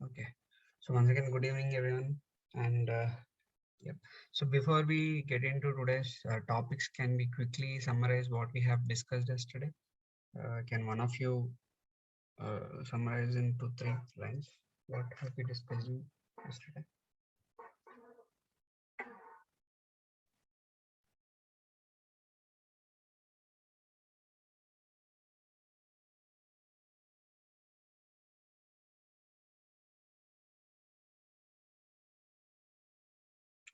Okay. So once again, good evening, everyone. And yep. So before we get into today's topics, can we quickly summarize what we have discussed yesterday? Can one of you summarize in 2-3 lines what have we discussed yesterday?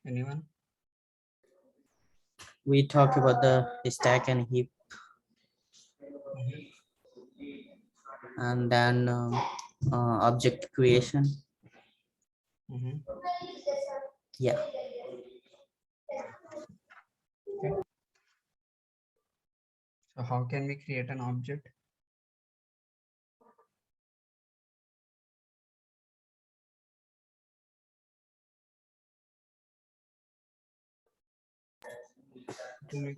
Anyone? We talk about the stack and heap, and then object creation. Mm-hmm. Yeah. Okay. So how can we create an object?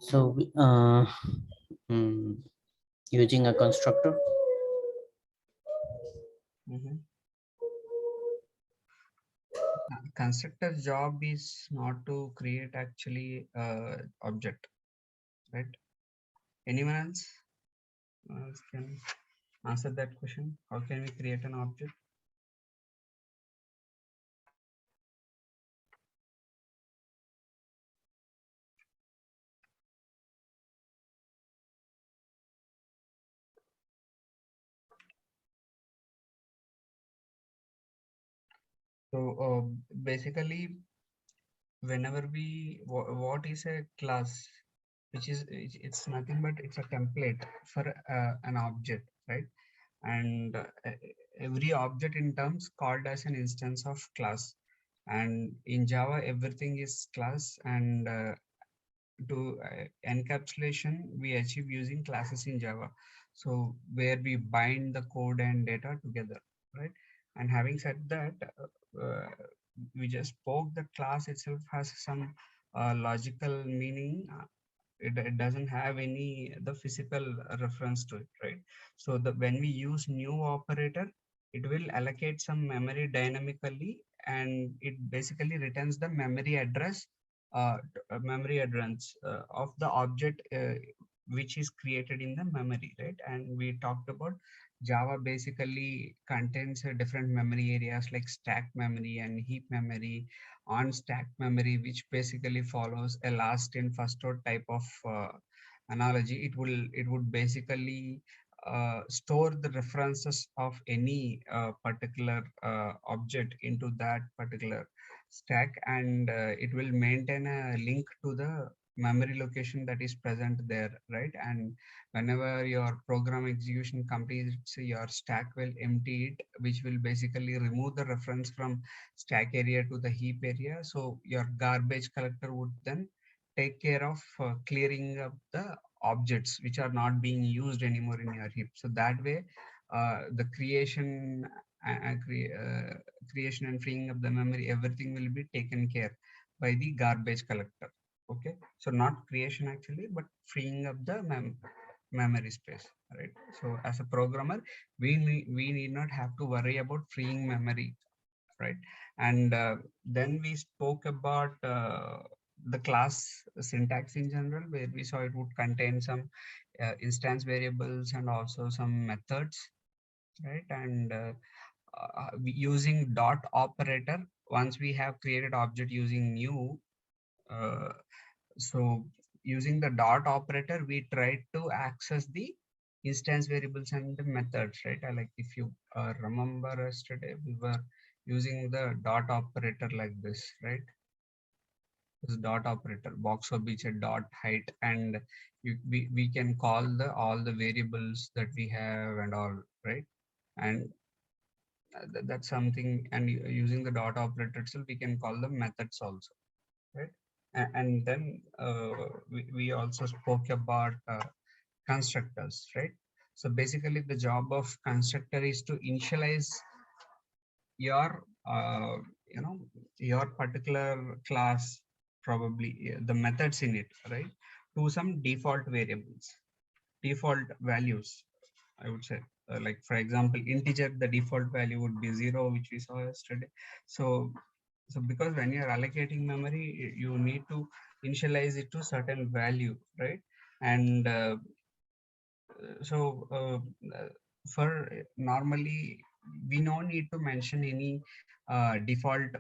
So using a constructor. Mm-hmm. Constructor's job is not to create actually object, right? Anyone else can answer that question? How can we create an object? So basically, whenever we what is a class, which is it's nothing but it's a template for an object, right? And every object in terms called as an instance of class, and in Java everything is class, and to encapsulation we achieve using classes in Java. So where we bind the code and data together, right? And having said that, we just spoke the class itself has some logical meaning. It doesn't have any the physical reference to it, right? So the when we use new operator, it will allocate some memory dynamically, and it basically returns the memory address of the object which is created in the memory, right? And we talked about Java basically contains different memory areas like stack memory and heap memory, on stack memory, which basically follows a last in first out type of analogy. It would basically store the references of any particular object into that particular stack, and it will maintain a link to the memory location that is present there, right? And whenever your program execution completes, your stack will empty it, which will basically remove the reference from stack area to the heap area. So your garbage collector would then take care of clearing up the objects which are not being used anymore in your heap. So that way, the creation and freeing up the memory, everything will be taken care by the garbage collector. Okay, so not creation actually, but freeing up the memory space, right? So as a programmer, we need not have to worry about freeing memory, right? And then we spoke about the class syntax in general, where we saw it would contain some instance variables and also some methods, right? And using dot operator, once we have created object using new, uh, so using the dot operator, we try to access the instance variables and the methods, right? Like if you remember yesterday, we were using the dot operator like this, right? This dot operator, box of beach dot height, and we can call the all the variables that we have and all, right? And that's something, and using the dot operator itself, we can call the methods also, right? And then we also spoke about constructors, right? So basically the job of constructor is to initialize your your particular class, probably the methods in it, right, to some default variables, default values, I would say, like for example, integer, the default value would be 0, which we saw yesterday. So because when you're allocating memory, you need to initialize it to certain value, right? And for normally we no need to mention any default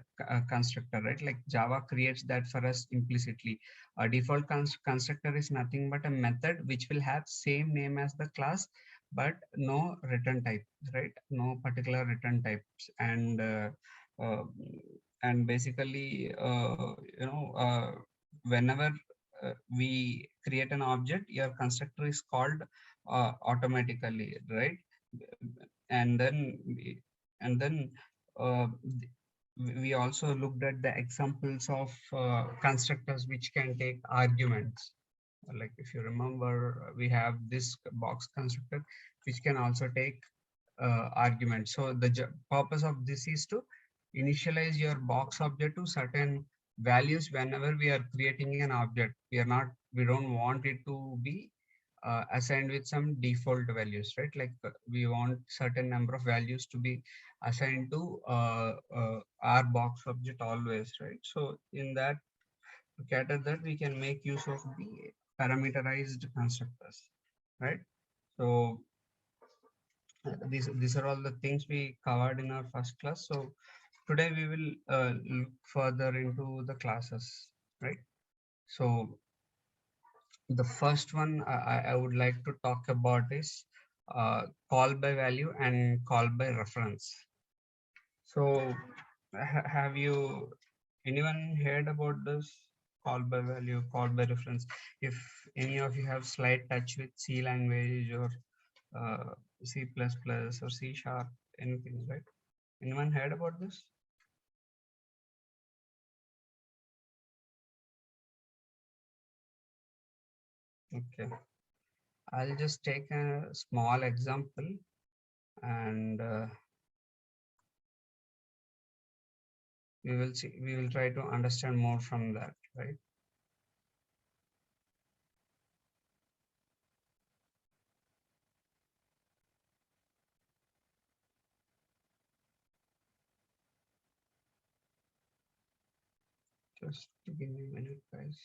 constructor, right? Like Java creates that for us implicitly. A default constructor is nothing but a method which will have same name as the class, but no return type, right? No particular return types. Uh, and basically, whenever we create an object, your constructor is called automatically, right? And then uh, we also looked at the examples of constructors which can take arguments. Like if you remember, we have this box constructor which can also take arguments. So the purpose of this is to initialize your box object to certain values whenever we are creating an object. We don't want it to be assigned with some default values, right? Like we want certain number of values to be assigned to our box object always, right? So in that, to cater that, we can make use of the parameterized constructors, right? So these are all the things we covered in our first class. So today we will look further into the classes, right? So the first one I would like to talk about is call by value and call by reference. So have you anyone heard about this call by value, call by reference? If any of you have slight touch with C language or C++ or C sharp, anything, right? Anyone heard about this? Okay, I'll just take a small example and we will try to understand more from that, right? Just give me a minute, guys.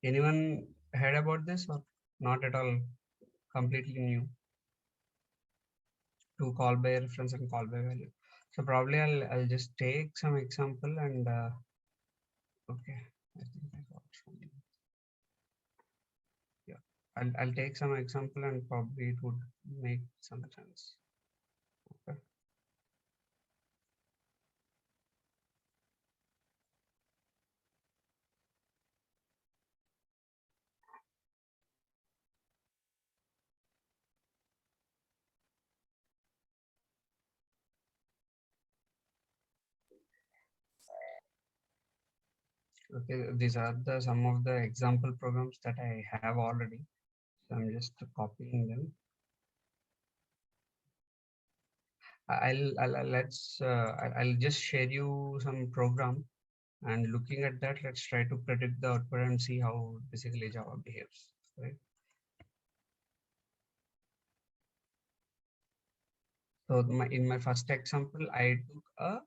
Anyone heard about this or not at all? Completely new to call by reference and call by value. So probably I'll just take some example and okay, I think I got some. Yeah, I'll take some example and probably it would make some sense. Okay. Okay, these are the some of the example programs that I have already. So I'm just copying them. I'll just share you some program, and looking at that, let's try to predict the output and see how basically Java behaves, right? So in my first example, I took a,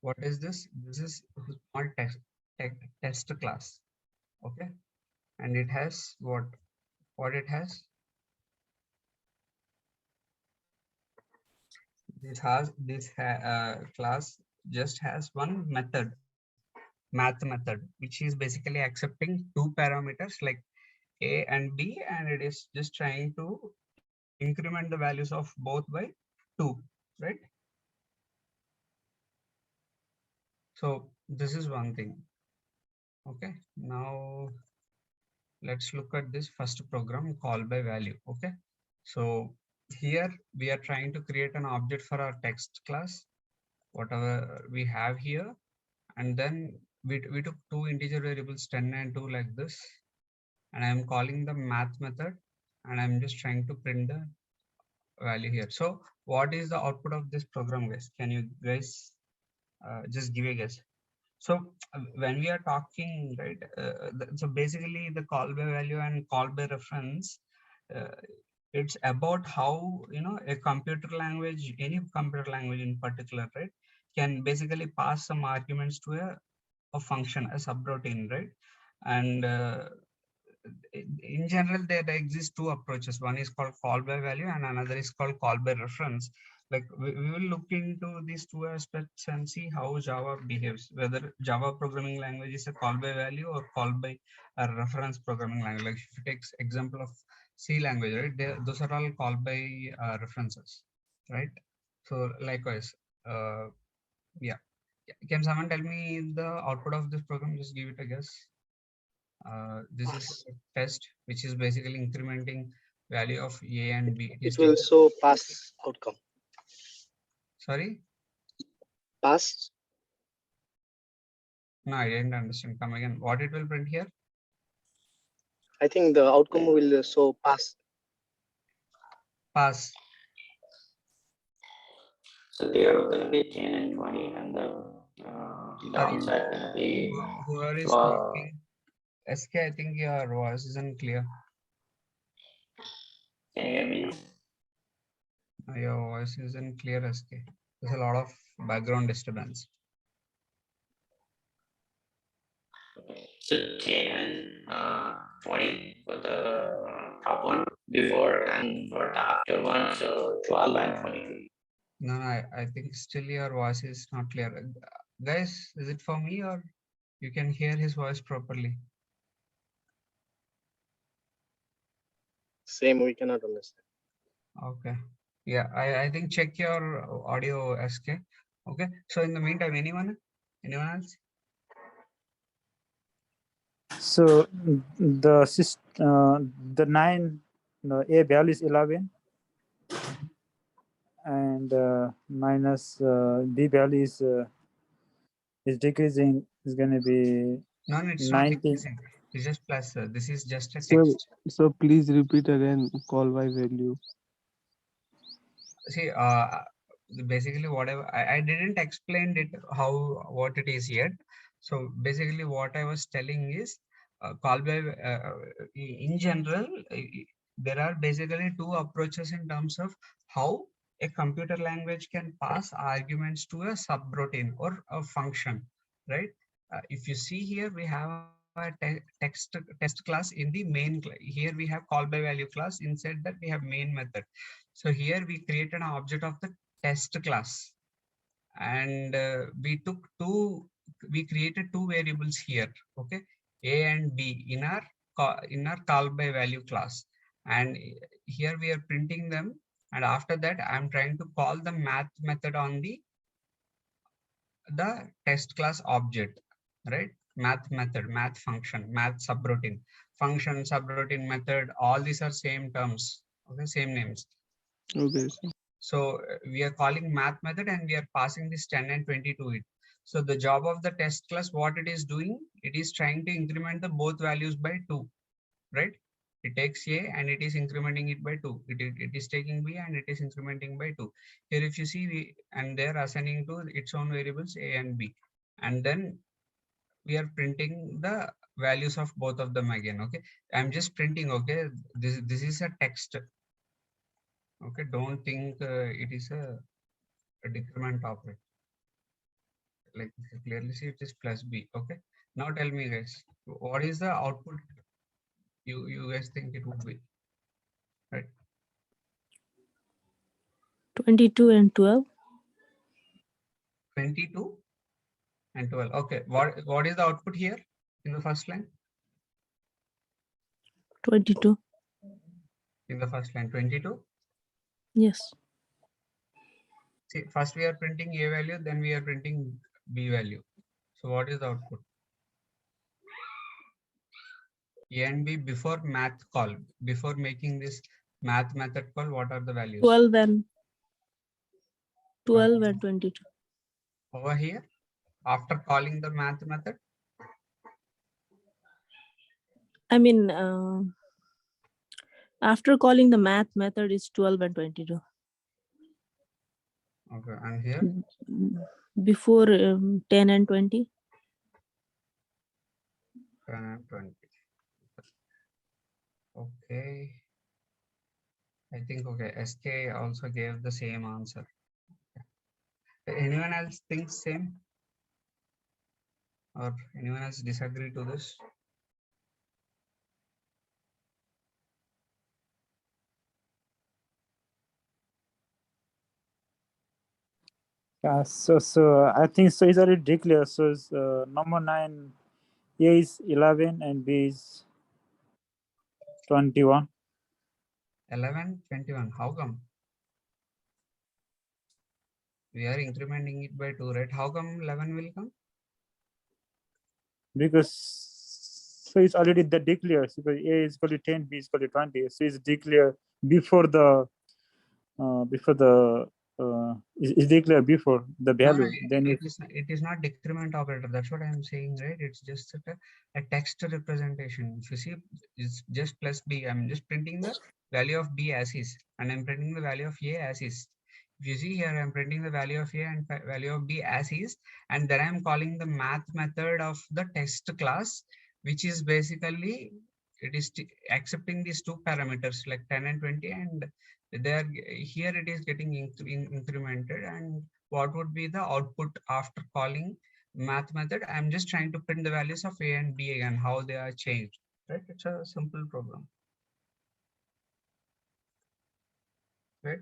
what is this? This is a small test class, okay, and it has what it has. This class just has one method, math method, which is basically accepting two parameters like a and b, and it is just trying to increment the values of both by 2, right? So this is one thing. Okay, now let's look at this first program, call by value. Okay, so here we are trying to create an object for our text class, whatever we have here, and then we took two integer variables 10 and 2 like this, and I am calling the math method, and I'm just trying to print the value here. So what is the output of this program, guys? Can you guys just give a guess? So when we are talking, right, so basically the call by value and call by reference, it's about how, you know, a computer language, any computer language in particular, right, can basically pass some arguments to a function, a subroutine, right? And in general, there exist two approaches. One is called call by value and another is called call by reference. Like we will look into these two aspects and see how Java behaves, whether Java programming language is a call by value or call by a reference programming language. Like if you take example of C language, right, those are all call by references, right? So likewise, yeah. Can someone tell me the output of this program? Just give it a guess. This is a test which is basically incrementing value of A and B. It will show pass outcome. Sorry? Pass. No, I didn't understand. Come again. What it will print here? I think the outcome will show pass. Pass. So there are going to be 10 and 20, and the downside going to be. Whoever is talking, SK, I think your voice isn't clear. Can you hear me? Your voice isn't clear, SK. There's a lot of background disturbance. So 10 and 20 for the top one before, and for the after one, so 12 and 22. No, I think still your voice is not clear. Guys, is it for me or you can hear his voice properly? Same, we cannot understand. Okay. Yeah, I think check your audio, SK. Okay. So in the meantime, anyone else? So the 9, no, A value is 11, and minus B value is decreasing, is going to be No, it's 19. not decreasing. It's just plus. This is just a So, text. please repeat again call by value. See, basically whatever I didn't explain it what it is yet. So basically what I was telling is call by in general, there are basically two approaches in terms of how a computer language can pass arguments to a subroutine or a function, right? If you see here, we have a test class in the main. Here we have call by value class. Inside that we have main method. So here we created an object of the test class, and we created two variables here, okay, A and B in our call by value class, and here we are printing them. And after that, I'm trying to call the math method on the test class object, right? Math method, math function, math subroutine, function, subroutine, method, all these are same terms, okay, same names. Okay. So we are calling math method and we are passing this 10 and 20 to it. So the job of the test class, what it is doing, it is trying to increment the both values by 2, right? It takes A and it is incrementing it by 2. It is taking B and it is incrementing by 2. Here if you see, and they are assigning to its own variables A and B. And then we are printing the values of both of them again, okay? I'm just printing, okay? This is a text. Okay, don't think it is a decrement operator. Like you clearly see it is plus B. Okay. Now tell me guys, what is the output you guys think it would be? Right. 22 and 12. 22 and 12. Okay. What is the output here in the first line? 22. In the first line, 22. Yes. See, first we are printing A value, then we are printing B value. So what is the output? A and B before math call, before making this math method call, what are the values? 12 and 22. Over here, after calling the math method? I mean, After calling the math method is 12 and 22. Okay, and here? Before 10 and 20. 10 and 20. Okay. I think, okay, SK also gave the same answer. Anyone else thinks same? Or anyone else disagree to this? So I think so. It's already declared. So it's, number 9, A is 11 and B is 21. 11, 21. How come? We are incrementing it by 2, right? How come 11 will come? Because so it's already the declared. So A is equal to 10, B is equal to 20. So it's declared before the is declared before the value. No, Then it is not decrement operator. That's what I'm saying, right? It's just a text representation. If you see, it's just plus B. I'm just printing the value of B as is, and I'm printing the value of A as is. If you see here, I'm printing the value of A and value of B as is, and then I'm calling the math method of the text class, which is basically, it is accepting these two parameters like 10 and 20, and there here it is getting incremented. And what would be the output after calling math method? I'm just trying to print the values of A and B again, how they are changed, right? It's a simple program, right?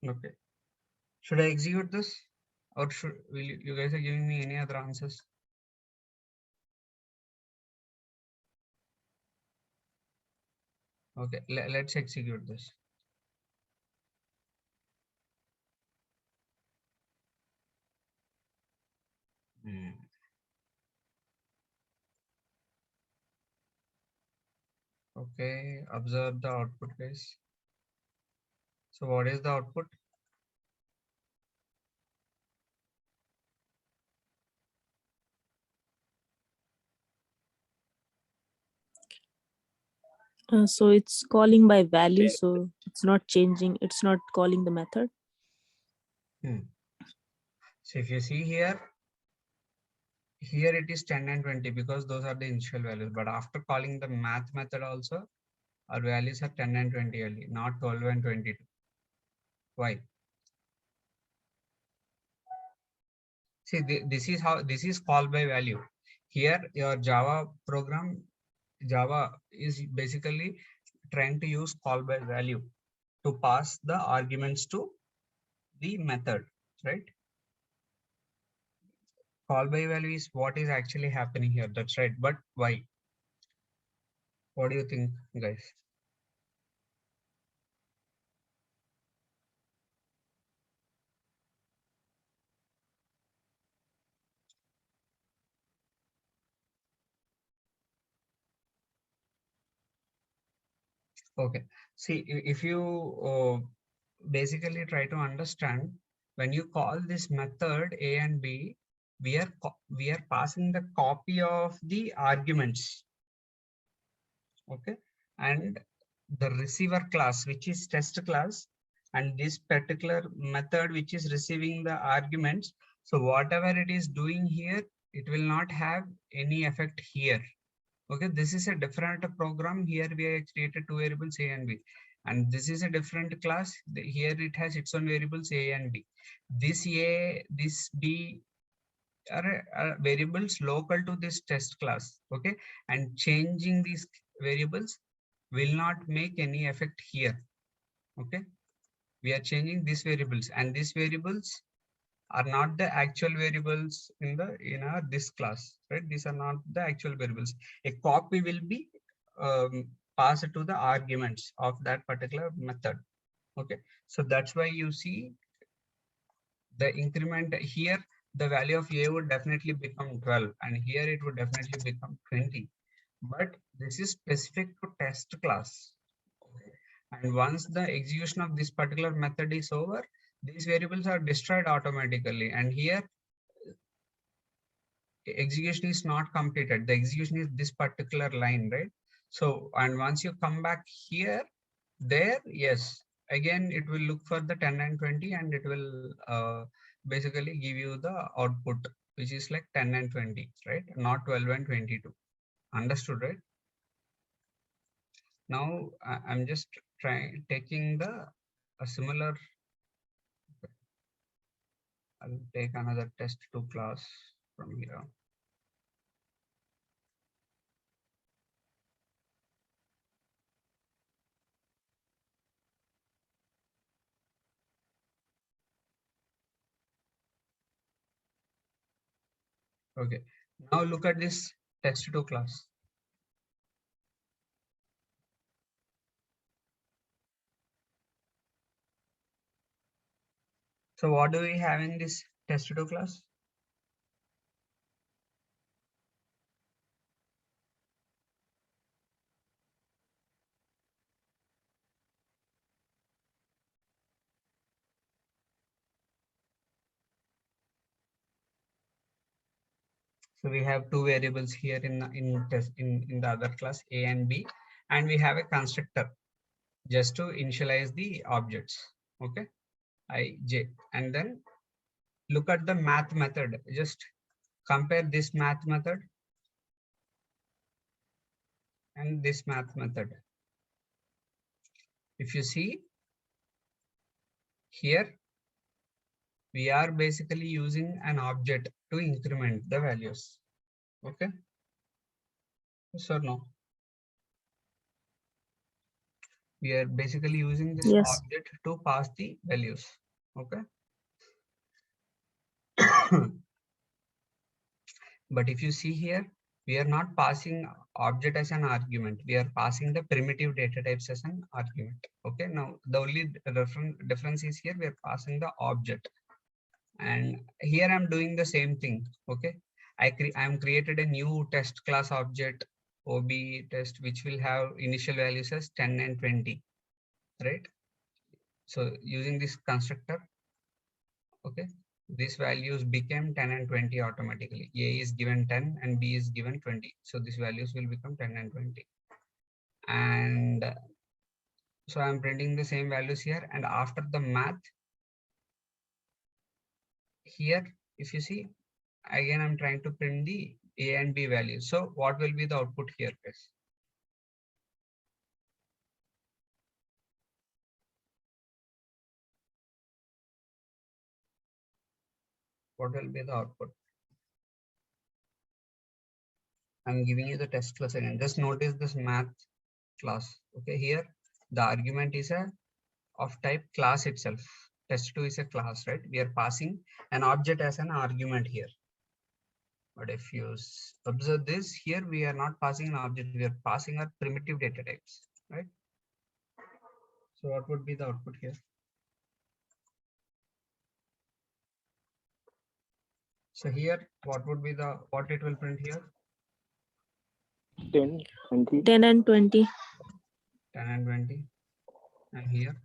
Okay, should I execute this, or will you guys are giving me any other answers? Okay, let's execute this. Okay, observe the output, guys. So what is the output? So it's calling by value, so it's not changing, it's not calling the method. So if you see here it is 10 and 20 because those are the initial values, but after calling the math method also, our values are 10 and 20 only, not 12 and 22. Why? See, this is how this is call by value. Here your Java is basically trying to use call by value to pass the arguments to the method, right? Call by value is what is actually happening here. That's right. But why? What do you think, guys? Okay. See, if you basically try to understand, when you call this method A and B, we are passing the copy of the arguments. Okay, and the receiver class, which is test class, and this particular method which is receiving the arguments. So whatever it is doing here, it will not have any effect here. Okay, this is a different program. Here we have created two variables A and B, and this is a different class. Here it has its own variables A and B. This A, this B are variables local to this test class. Okay, and changing these variables will not make any effect here. Okay, we are changing these variables, and these variables are not the actual variables in our this class, right? These are not the actual variables. A copy will be passed to the arguments of that particular method. Okay, so that's why you see the increment here. The value of A would definitely become 12, and here it would definitely become 20. But this is specific to test class. And once the execution of this particular method is over, these variables are destroyed automatically. And here execution is not completed. The execution is this particular line, right? So, and once you come back here, there, yes, again, it will look for the 10 and 20 and it will basically give you the output, which is like 10 and 20, right? Not 12 and 22. Understood, right? Now, I'm just taking a similar, I'll take another test2 class from here. Okay, now look at this test2 class. So what do we have in this test2 class? So we have two variables here in the other class, A and B, and we have a constructor just to initialize the objects. Okay, I, J, and then look at the math method. Just compare this math method and this math method. If you see here, we are basically using an object to increment the values. Okay, yes or no? We are basically using this Yes. object to pass the values. Okay. But if you see here, we are not passing object as an argument. We are passing the primitive data types as an argument. Okay. Now the only difference is here we are passing the object, and here I'm doing the same thing. Okay. I'm created a new test class object OB test, which will have initial values as 10 and 20, right? So using this constructor, okay, these values became 10 and 20 automatically. A is given 10 and B is given 20. So these values will become 10 and 20. And so I'm printing the same values here. And after the math, here, if you see, again, I'm trying to print the A and B values. So what will be the output here, guys? What will be the output? I'm giving you the test class again. Just notice this math class. Okay, here the argument is of type class itself. Test2 is a class, right? We are passing an object as an argument here. But if you observe this here, we are not passing an object, we are passing our primitive data types, right? So what would be the output here? So here, what would be what it will print here? 10, 20. 10 and 20. 10 and 20. And here?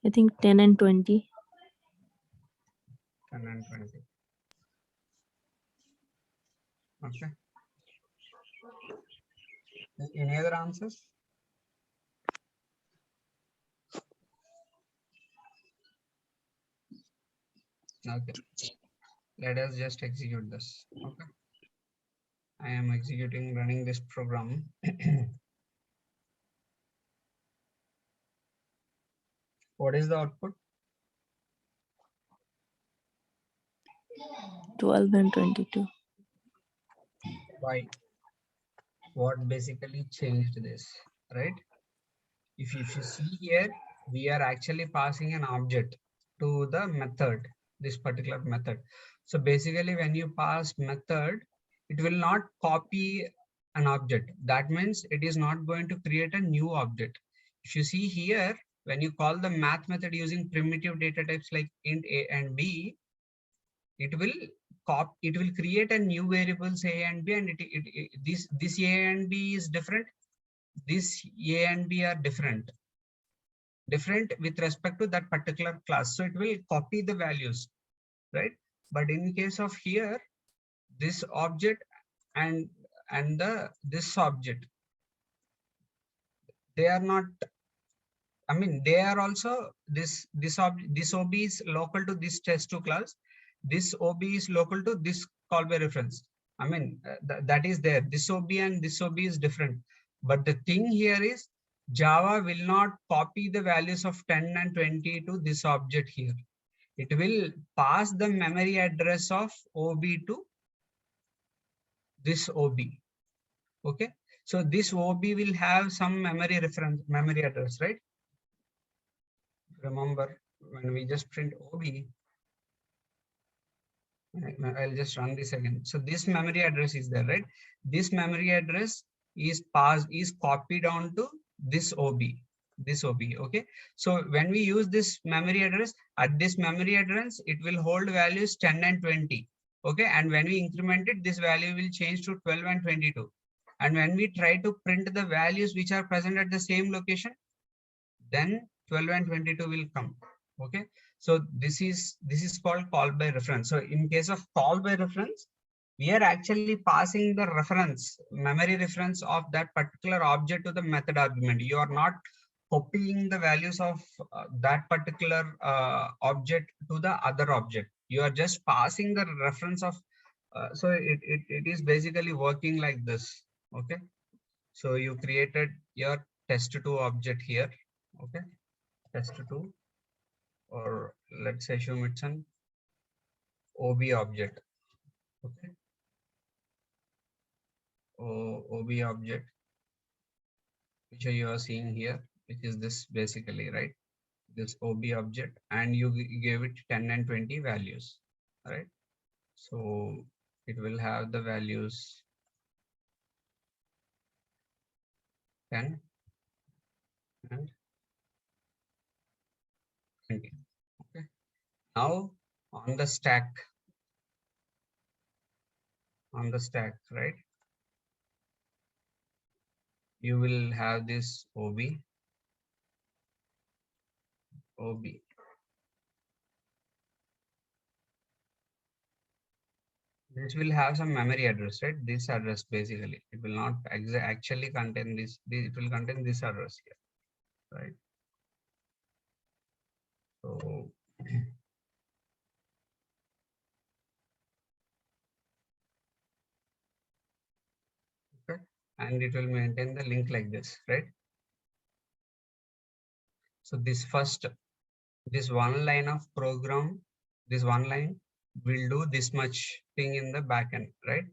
I think 10 and 20. 10 and 20. Okay. Any other answers? Okay. Let us just execute this. Okay. I am running this program. 'What is the output? 12 and 22. Why? What basically changed this, right? If you see here, we are actually passing an object to the method, this particular method. So basically when you pass method, it will not copy an object. That means it is not going to create a new object. If you see here, when you call the math method using primitive data types like int A and B, it will create a new variables A and B, and this A and B is different. This A and B are different. different with respect to that particular class. So it will copy the values, right? But in case of here, this object and this object, they are not, I mean, they are also this OB is local to this test2 class. This OB is local to this call by reference. I mean, that is there. This OB and this OB is different. But the thing here is Java will not copy the values of 10 and 20 to this object here. It will pass the memory address of OB to this OB. Okay. So this OB will have some memory address, right? Remember when we just print OB, I'll just run this again. So this memory address is there, right? This memory address is copied onto this OB, okay? So when we use this memory address, at this memory address, it will hold values 10 and 20, okay? And when we increment it, this value will change to 12 and 22. And when we try to print the values which are present at the same location, then 12 and 22 will come, okay? So this is called call by reference. So in case of call by reference, we are actually passing the memory reference of that particular object to the method argument. You are not copying the values of that particular object to the other object. You are just passing the reference of, so it is basically working like this, okay? So you created your test2 object here, okay? Test2, or let's assume it's an OB object, okay? OB object, which you are seeing here, which is this basically, right? This OB object, and you gave it 10 and 20 values, right? So it will have the values 10 and 20. Okay. Now on the stack, right? You will have this OB. This will have some memory address, right? This address basically. It will not actually contain this. It will contain this address here, right? So okay, and it will maintain the link like this, right? So this one line of program, this one line will do this much thing in the backend, right?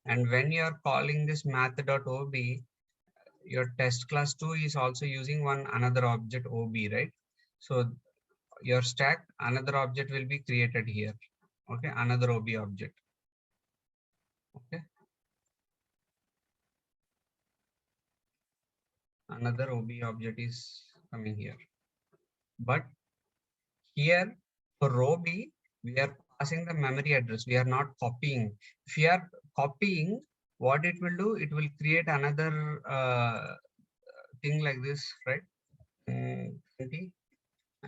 And when you are calling this math.ob, your test class 2 is also using another object OB, right? So your stack, another object will be created here, okay? Another OB object, okay? Another OB object is coming here. But here for OB, we are passing the memory address. We are not copying. If we are copying, what it will do, it will create another thing like this, right? 20,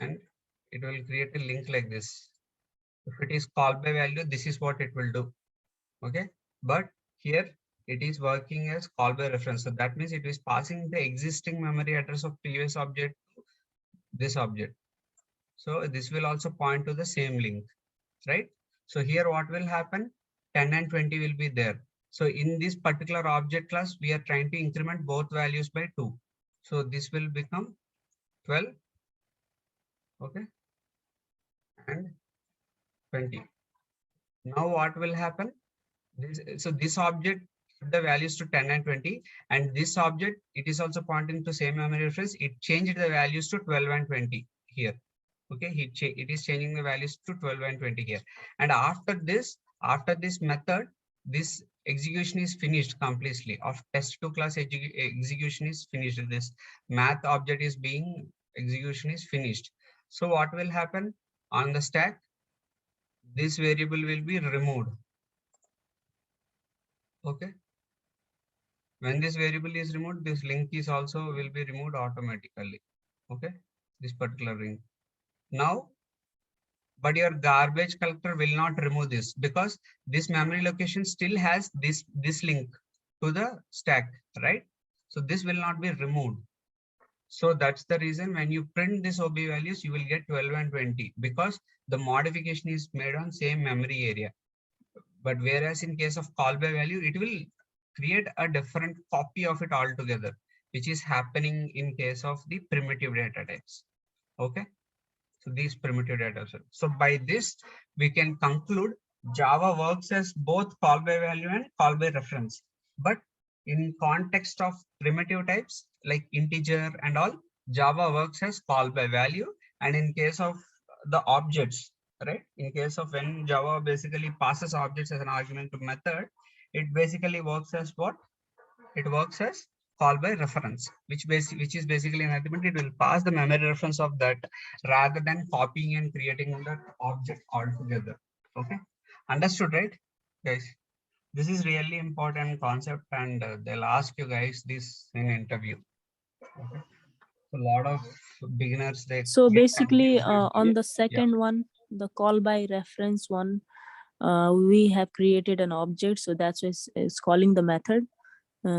and it will create a link like this. If it is call by value, this is what it will do, okay? But here it is working as call by reference. So that means it is passing the existing memory address of previous object to this object. So this will also point to the same link, right? So here what will happen? 10 and 20 will be there. So in this particular object class, we are trying to increment both values by 2. So this will become 12, okay, and 20. Now what will happen? So this object, the values to 10 and 20, and this object, it is also pointing to same memory reference. It changed the values to 12 and 20 here. Okay, it is changing the values to 12 and 20 here. And after this method, this execution is finished completely. Of test2 class execution is finished. This math object is being execution is finished. So what will happen on the stack? This variable will be removed. Okay. When this variable is removed, this link is also will be removed automatically. Okay. this particular ring. Now, but your garbage collector will not remove this because this memory location still has this link to the stack, right? So this will not be removed. So that's the reason when you print this OB values, you will get 12 and 20 because the modification is made on same memory area. But whereas in case of call by value, it will create a different copy of it altogether, which is happening in case of the primitive data types. Okay. So these primitive data types. So by this, we can conclude Java works as both call by value and call by reference. But in context of primitive types like integer and all, Java works as call by value. And in case of the objects, right? In case of when Java basically passes objects as an argument to method, it basically works as what? It works as call by reference, which is basically an argument. It will pass the memory reference of that rather than copying and creating that object altogether. Okay, understood, right, guys? This is really important concept, and they'll ask you guys this in interview. Okay, a lot of beginners they So get basically, confused with on it. the second one, the call by reference one, we have created an object, so that's why it's calling the method.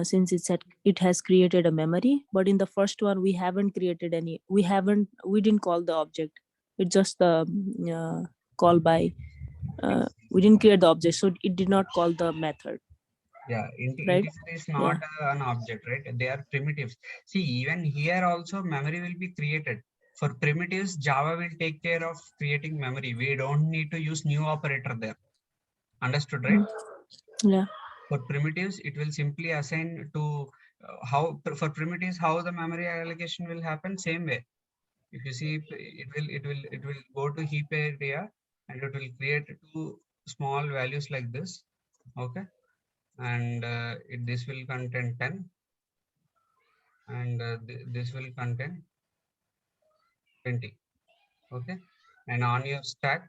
Since it has created a memory, but in the first one we haven't created any. We didn't call the object. It's just the call by. We didn't create the object, so it did not call the method. Yeah, Right? integer is not an object, right? They are primitives. See, even here also memory will be created. For primitives, Java will take care of creating memory. We don't need to use new operator there. Understood, right? Yeah. For primitives, it will simply assign to for primitives, how the memory allocation will happen same way. If you see, it will go to heap area and it will create two small values like this. Okay. And this will contain 10 and this will contain 20. Okay, and on your stack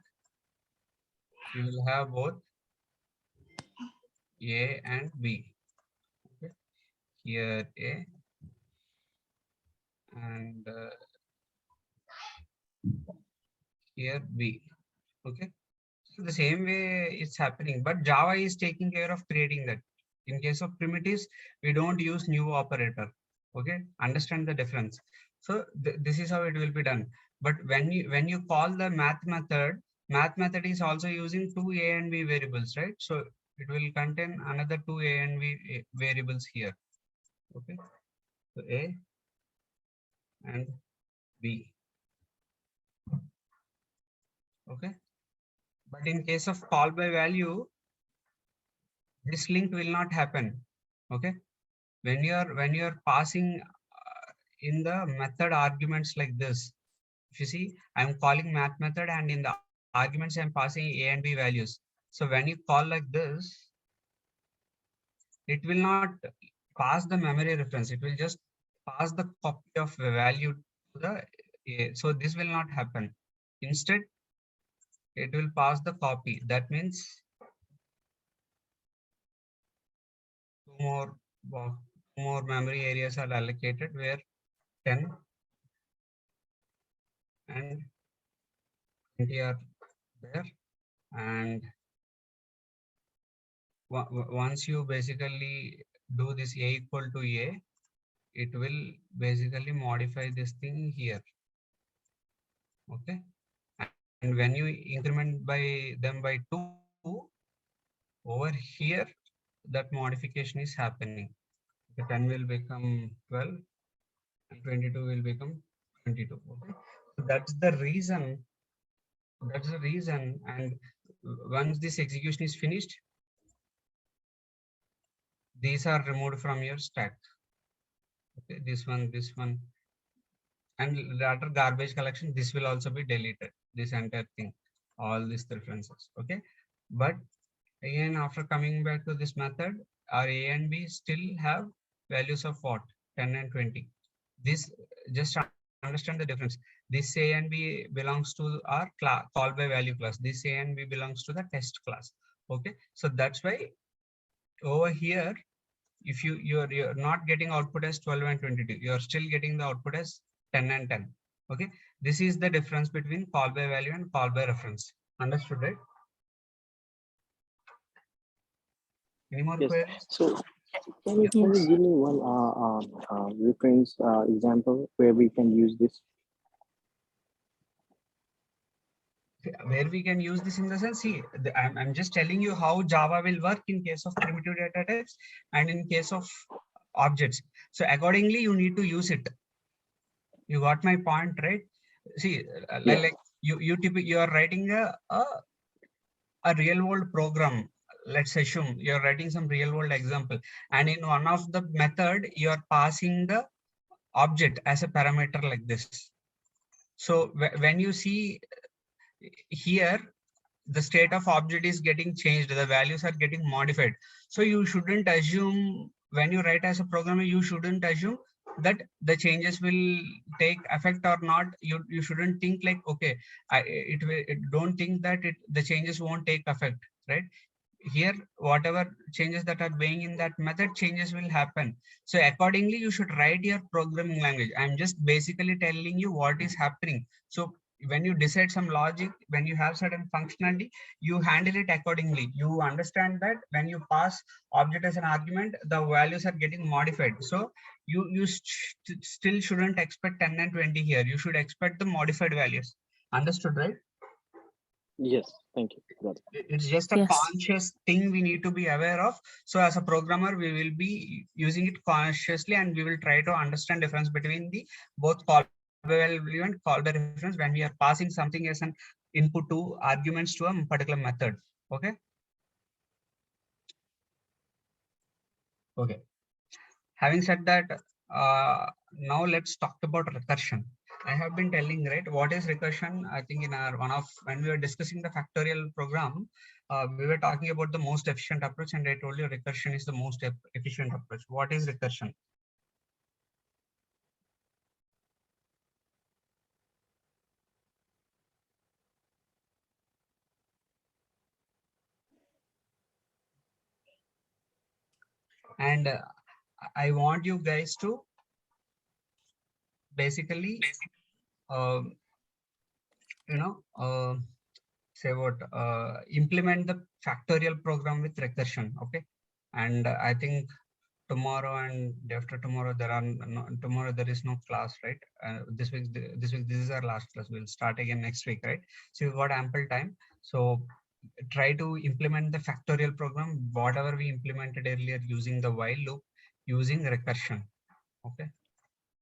you will have both A and B. Okay, here A and here B. Okay, so the same way it's happening, but Java is taking care of creating that. In case of primitives, we don't use new operator. Okay, understand the difference. So this is how it will be done. But when you call the math method is also using two A and B variables, right? So it will contain another two A and B variables here. Okay, so A and B. Okay, but in case of call by value, this link will not happen. Okay, when you're passing in the method arguments like this, if you see, I'm calling math method and in the arguments I'm passing A and B values. So when you call like this, it will not pass the memory reference. It will just pass the copy of the value to the A. So this will not happen. Instead, it will pass the copy. That means two more memory areas are allocated where 10 and 20 are there. And once you basically do this A equal to A, it will basically modify this thing here. Okay, and when you increment by them by 2, over here that modification is happening. The 10 will become 12 and 22 will become 22. Okay, so that's the reason. And once this execution is finished, these are removed from your stack. Okay, this one, and later garbage collection, this will also be deleted, this entire thing, all these references. Okay, but again, after coming back to this method, our A and B still have values of what? 10 and 20. This, just understand the difference. This A and B belongs to our call by value class. This A and B belongs to the test class. Okay, so that's why over here, if you're not getting output as 12 and 22, you're still getting the output as 10 and 10. Okay, this is the difference between call by value and call by reference. Understood, right? Any more Yes. queries? So can you give me one reference example where we can use this? Where we can use this in the sense, see, I'm just telling you how Java will work in case of primitive data types and in case of objects. So accordingly, you need to use it. You got my point, right? See, like you are writing a real world program. Let's assume you're writing some real world example, and in one of the method, you are passing the object as a parameter like this. So when you see here, the state of object is getting changed, the values are getting modified. So you shouldn't assume, when you write as a programmer, you shouldn't assume that the changes will take effect or not. You shouldn't think like, okay, don't think that the changes won't take effect, right? Here, whatever changes that are being in that method, changes will happen. So accordingly, you should write your programming language. I'm just basically telling you what is happening. So when you decide some logic, when you have certain functionality, you handle it accordingly. You understand that when you pass object as an argument, the values are getting modified. So you still shouldn't expect 10 and 20 here. You should expect the modified values. Understood, right? Yes, thank you. Got it. It's just a conscious thing we need to be aware of. So as a programmer, we will be using it consciously, and we will try to understand difference between the both call by value and call by reference when we are passing something as an input to arguments to a particular method. Okay. Okay. Having said that, now let's talk about recursion. I have been telling, right, what is recursion? I think in our when we were discussing the factorial program, we were talking about the most efficient approach, and I told you recursion is the most efficient approach. What is recursion? And I want you guys to basically, say what, implement the factorial program with recursion. Okay. And I think tomorrow and day after tomorrow tomorrow there is no class, right? This week this is our last class. We'll start again next week, right? So you've got ample time. So try to implement the factorial program, whatever we implemented earlier, using the while loop, using recursion. Okay,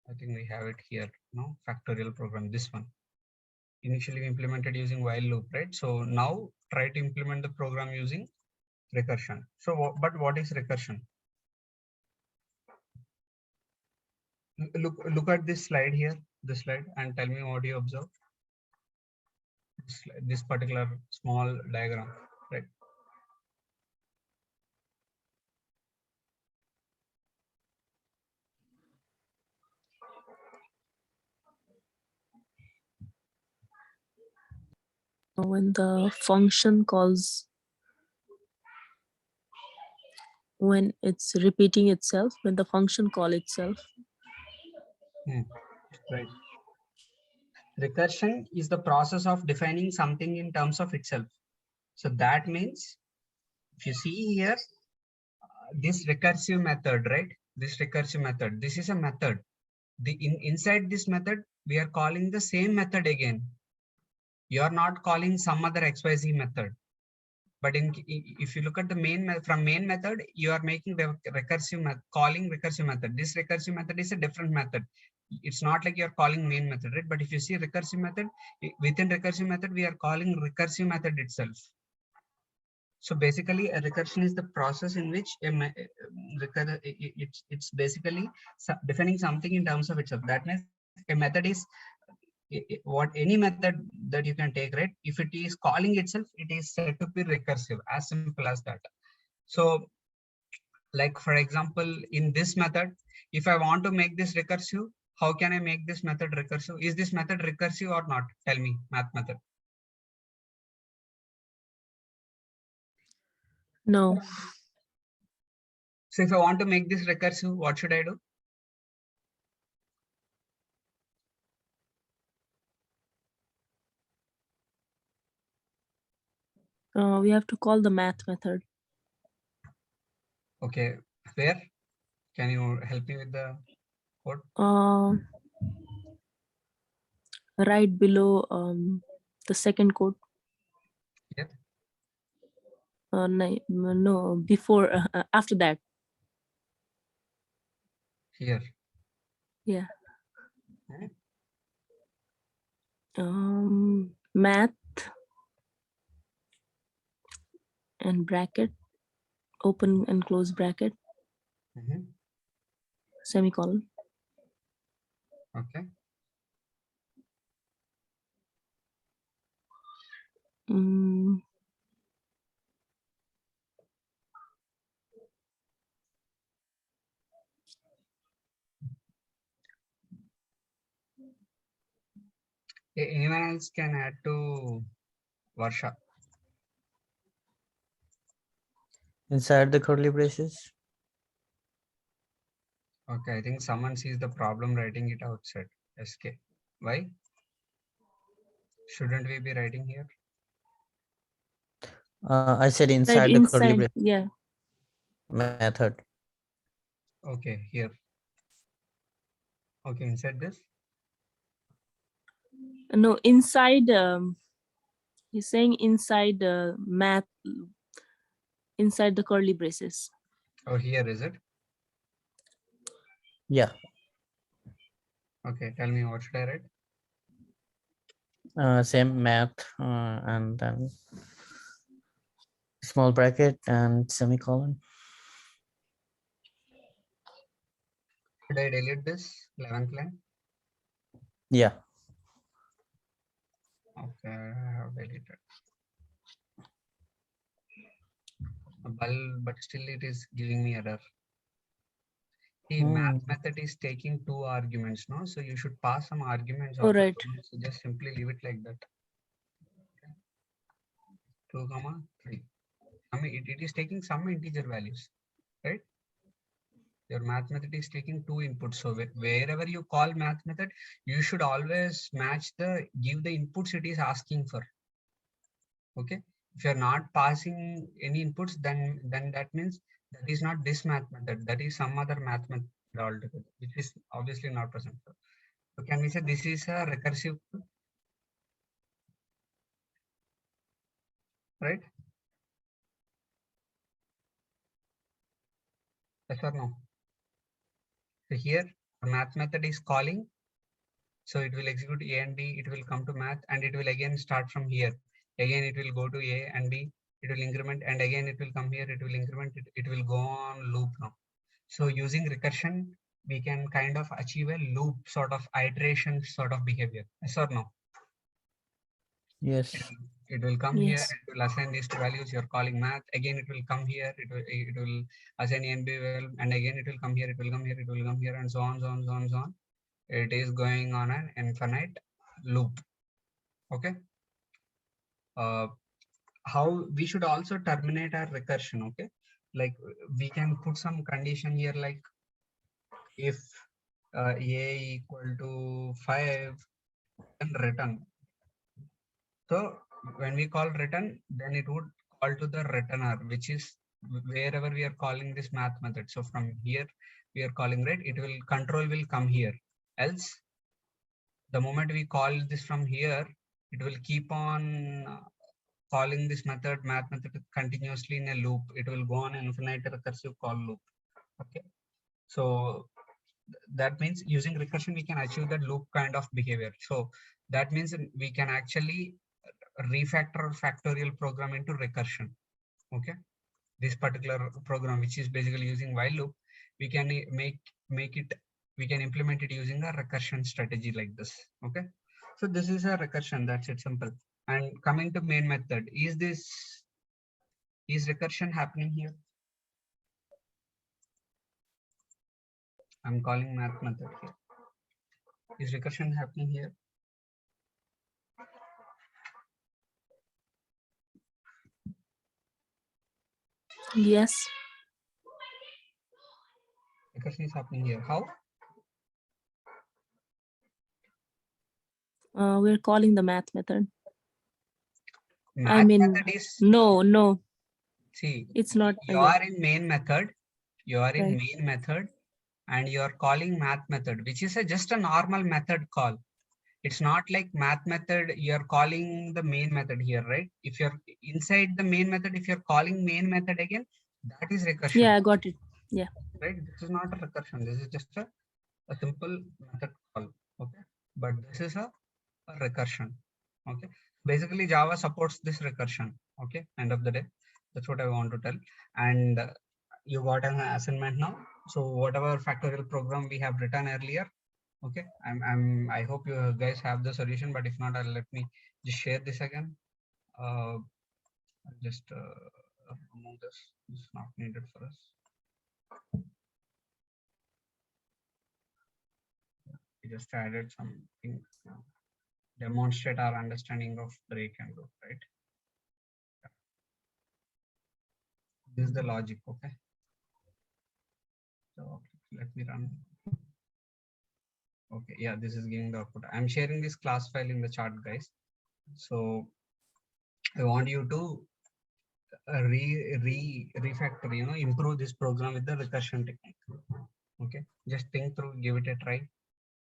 I think we have it here. No, factorial program, this one. Initially we implemented using while loop, right? So now try to implement the program using recursion. So but what is recursion? Look at this slide here, this slide, and tell me what you observe. This particular small diagram, right? When the function calls, when it's repeating itself, when the function call itself. Right. Recursion is the process of defining something in terms of itself. So that means, if you see here, this recursive method, right? This recursive method, this is a method. Inside this method, we are calling the same method again. You are not calling some other XYZ method. But if you look at the main method, you are making the calling recursive method. This recursive method is a different method. It's not like you're calling main method, right? But if you see recursive method, within recursive method, we are calling recursive method itself. So basically, a recursion is the process in which it's basically defining something in terms of itself. That means a method is any method that you can take, right? If it is calling itself, it is said to be recursive, as simple as that. So like, for example, in this method, if I want to make this recursive, how can I make this method recursive? Is this method recursive or not? Tell me, math method. No. So if I want to make this recursive, what should I do? We have to call the math method. Okay, where? Can you help me with the code? Right below the second code. Here? No, before, after that. Here. Yeah. Okay. Math and bracket, open and close bracket, semicolon. Okay. Anyone else can add to Varsha? Inside the curly braces? Okay, I think someone sees the problem writing it outside. SK. Why? Shouldn't we be writing here? I said inside Right, the curly inside, braces yeah. method. Okay, here. Okay, inside this? No, inside, he's saying inside math, inside the curly braces. Oh, here is it? Yeah. Okay, tell me what should I write? Same math and then small bracket and semicolon. Should I delete this 11th line? Yeah. Okay, I have deleted. But still it is giving me error. The math method is taking 2 arguments, no? So you should pass some arguments. Oh, right. So just simply leave it like that. 2, 3. I mean, it is taking some integer values, right? Your math method is taking 2 inputs. So wherever you call math method, you should always give the inputs it is asking for. Okay. If you're not passing any inputs, then that means that is not this math method. That is some other math method altogether, which is obviously not present. So can we say this is a recursive, right? Yes or no? So here the math method is calling. So it will execute A and B, it will come to math, and it will again start from here. Again, it will go to A and B, it will increment, and again it will come here, it will increment, it will go on loop now. So using recursion, we can kind of achieve a loop sort of iteration sort of behavior. Yes or no? Yes. It will come Yes. here, it will assign these two values, you're calling math. Again, it will come here, it will assign A and B value, and again it will come here, it will come here, it will come here, and so on, so on, so on, so on. It is going on an infinite loop. Okay. How we should also terminate our recursion. Okay, like we can put some condition here, like if a equal to 5, then return. So when we call return, then it would call to the returner, which is wherever we are calling this math method. So from here we are calling, right, it will control will come here. Else the moment we call this from here, it will keep on calling this method, math method, continuously in a loop. It will go on an infinite recursive call loop. Okay, so that means using recursion we can achieve that loop kind of behavior. So that means we can actually refactor or factorial program into recursion. Okay, this particular program, which is basically using while loop, we can we can implement it using a recursion strategy like this. Okay, so this is a recursion, that's it, simple. And coming to main method, is recursion happening here? I'm calling math method here. Is recursion happening here? Yes. Recursion is happening here. How? We're calling the math method. I Math mean, method is, no, see, it's not. you Yeah, are in main method, right. and you are calling math method, which is just a normal method call. It's not like math method, you're calling the main method here, right? If you're inside the main method, if you're calling main method again, that is recursion, Yeah, I got it. Yeah. right? This is not a recursion. This is just a simple method call, okay? But this is a recursion, okay? Basically, Java supports this recursion, okay? End of the day, that's what I want to tell. And you got an assignment now. So whatever factorial program we have written earlier, okay, I hope you guys have the solution, but if not, let me just share this again. Just remove this. It's not needed for us. We just added something to demonstrate our understanding of break and loop, right? This is the logic, okay? So let me run. Okay, yeah, this is giving the output. I'm sharing this class file in the chat, guys. So I want you to refactor, improve this program with the recursion technique. Okay, just think through, give it a try.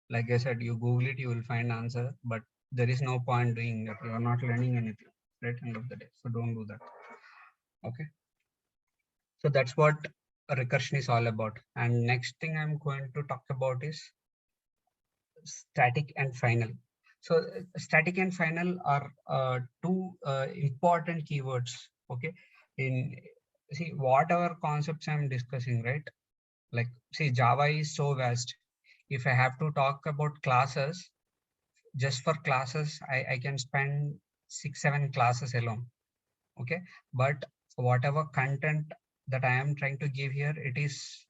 Like I said, you Google it, you will find answer, but there is no point doing that. You are not learning anything, right? End of the day. So don't do that. Okay. So that's what recursion is all about. And next thing I'm going to talk about is static and final. So static and final are two important keywords. Okay. See, whatever concepts I'm discussing, right? Like, see, Java is so vast. If I have to talk about classes, just for classes, I can spend 6-7 classes alone. Okay. But whatever content that I am trying to give here, it is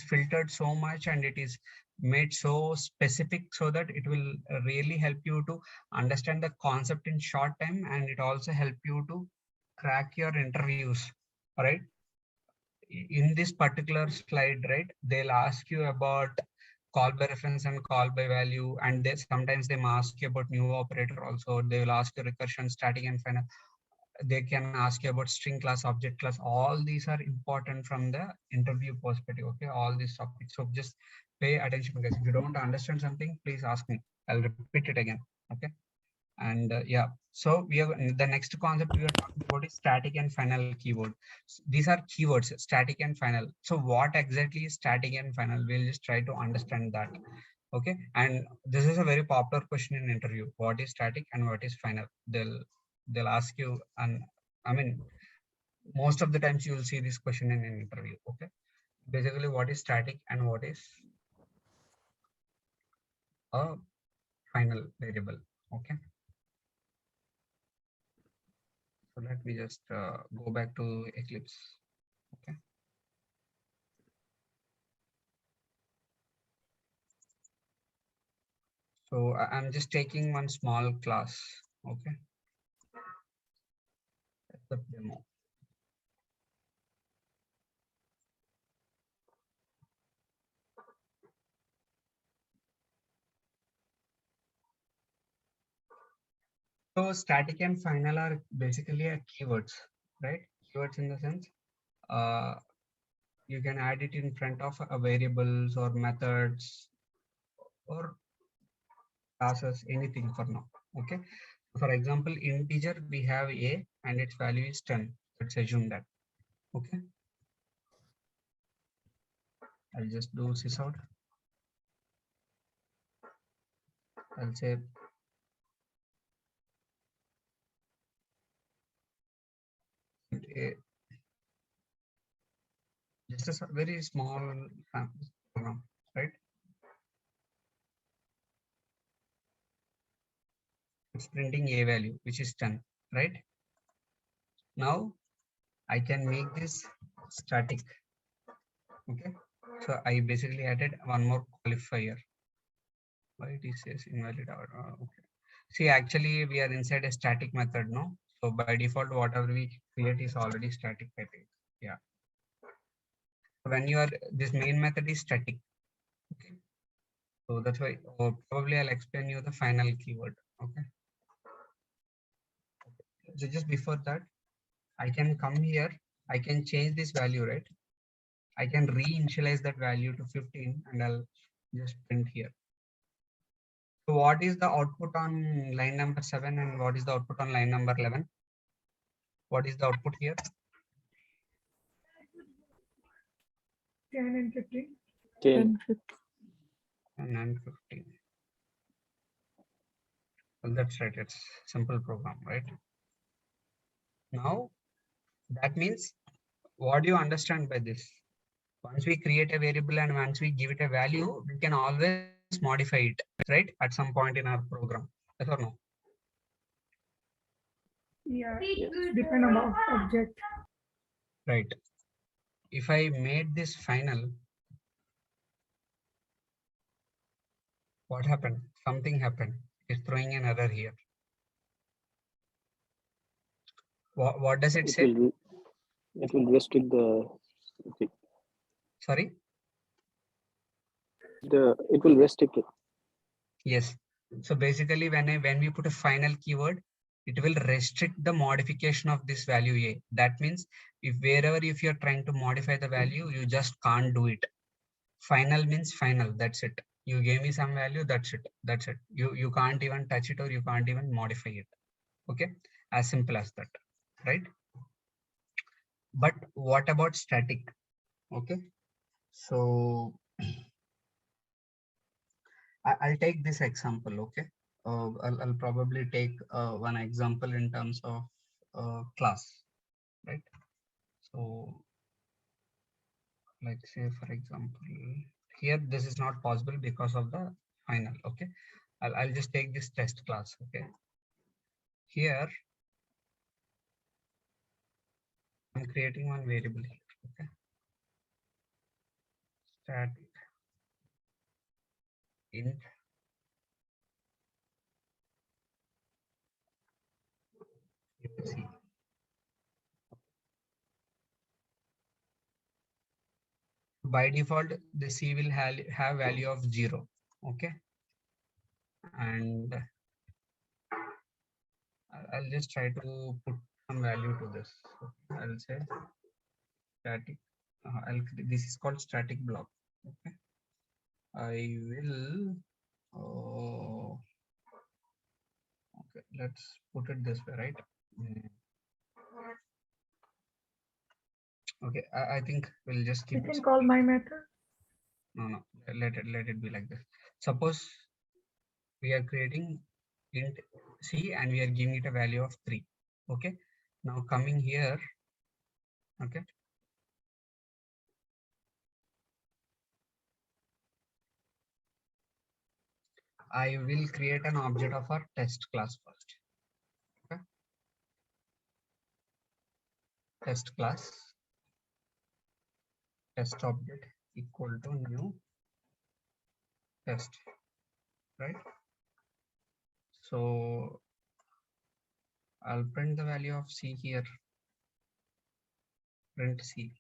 filtered so much, and it is made so specific so that it will really help you to understand the concept in short time, and it also help you to crack your interviews, right? In this particular slide, right, they'll ask you about call by reference and call by value, and sometimes they may ask you about new operator also. They will ask you recursion, static and final. They can ask you about string class, object class. All these are important from the interview perspective. Okay, all these topics. So just pay attention, guys. If you don't understand something, please ask me. I'll repeat it again. Okay. And yeah, so we have the next concept we are talking about is static and final keyword. These are keywords, static and final. So what exactly is static and final? We'll just try to understand that. Okay, and this is a very popular question in interview. What is static and what is final? They'll ask you, and I mean, most of the times you will see this question in an interview. Okay, basically, what is static and what is a final variable? Okay. So let me just go back to Eclipse. Okay. So I'm just taking one small class. Okay. That's the demo. So static and final are basically keywords, right? Keywords in the sense, you can add it in front of variables or methods or classes, anything for now. Okay. For example, integer, we have a and its value is 10. Let's assume that. Okay. I'll just do sysout. I'll say a, just a very small program, right? It's printing a value, which is 10, right? Now I can make this static. Okay. So I basically added one more qualifier. Why it says invalid or okay. See, actually we are inside a static method, no? So by default, whatever we create is already static, I think. Yeah. When you are, this main method is static. Okay. So that's why probably I'll explain you the final keyword. Okay. So just before that, I can come here, I can change this value, right? I can re-initialize that value to 15 and I'll just print here. So what is the output on line number 7 and what is the output on line number 11? What is the output here? 10 and 15. 10. 10, 15. 10 and 15. Well, that's right. It's simple program, right? Now, that means what do you understand by this? Once we create a variable and once we give it a value, we can always modify it, right? At some point in our program. Yes or no? Yeah, depend on the object. Right. If I made this final, what happened? Something happened. It's throwing an error here. What does it say? It will restrict the. Sorry? It will restrict it. Yes. So basically, when we put a final keyword, it will restrict the modification of this value A. That means if you're trying to modify the value, you just can't do it. Final means final. That's it. You gave me some value. That's it. That's it. You can't even touch it or you can't even modify it. Okay. As simple as that. Right. But what about static? Okay. So I'll take this example. Okay. I'll probably take one example in terms of class, right? So like say, for example, here this is not possible because of the final. Okay. I'll just take this test class. Okay. Here I'm creating one variable here. Okay. Static int C. By default, the C will have value of 0. Okay. And I'll just try to put some value to this. Okay. I'll say static. This is called static block. Okay. I will. Okay. Let's put it this way, right? Okay. I think we'll just keep You it. can call my method. No. Let it be like this. Suppose we are creating int C and we are giving it a value of 3. Okay. Now coming here. Okay. I will create an object of our test class first. Okay. Test class test object equal to new test, right? So I'll print the value of C here. Print C.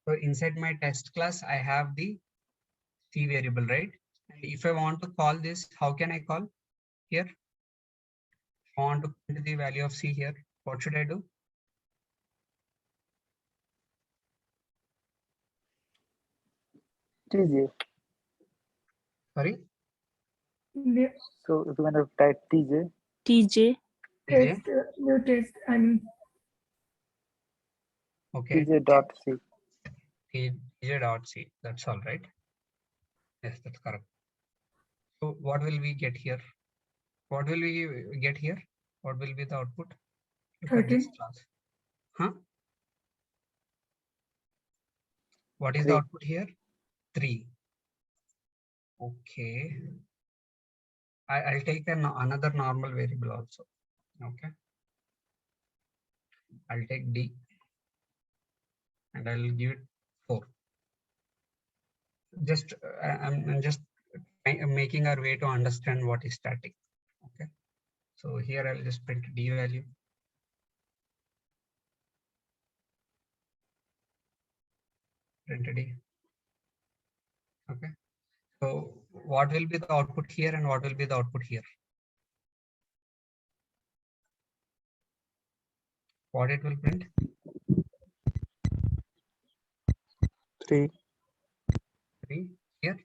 So inside my test class, I have the C variable, right? And if I want to call this, how can I call here? If I want to print the value of C here, what should I do? TJ. Sorry? So if you want to type TJ. TJ. Test, new test, Okay. TJ.C. 𝐻.C. That's all right. Yes, that's correct. So what will we get here? What will we get here? What will be the output? Look at this 13. class. Huh? What is 3. the output here? 3. Okay. I'll take another normal variable also. Okay. I'll take D and I'll give it 4. Just I'm just making our way to understand what is static. Okay. So here I'll just print D value. printed D. Okay. So what will be the output here and what will be the output here? What it will print? 3. 3 here.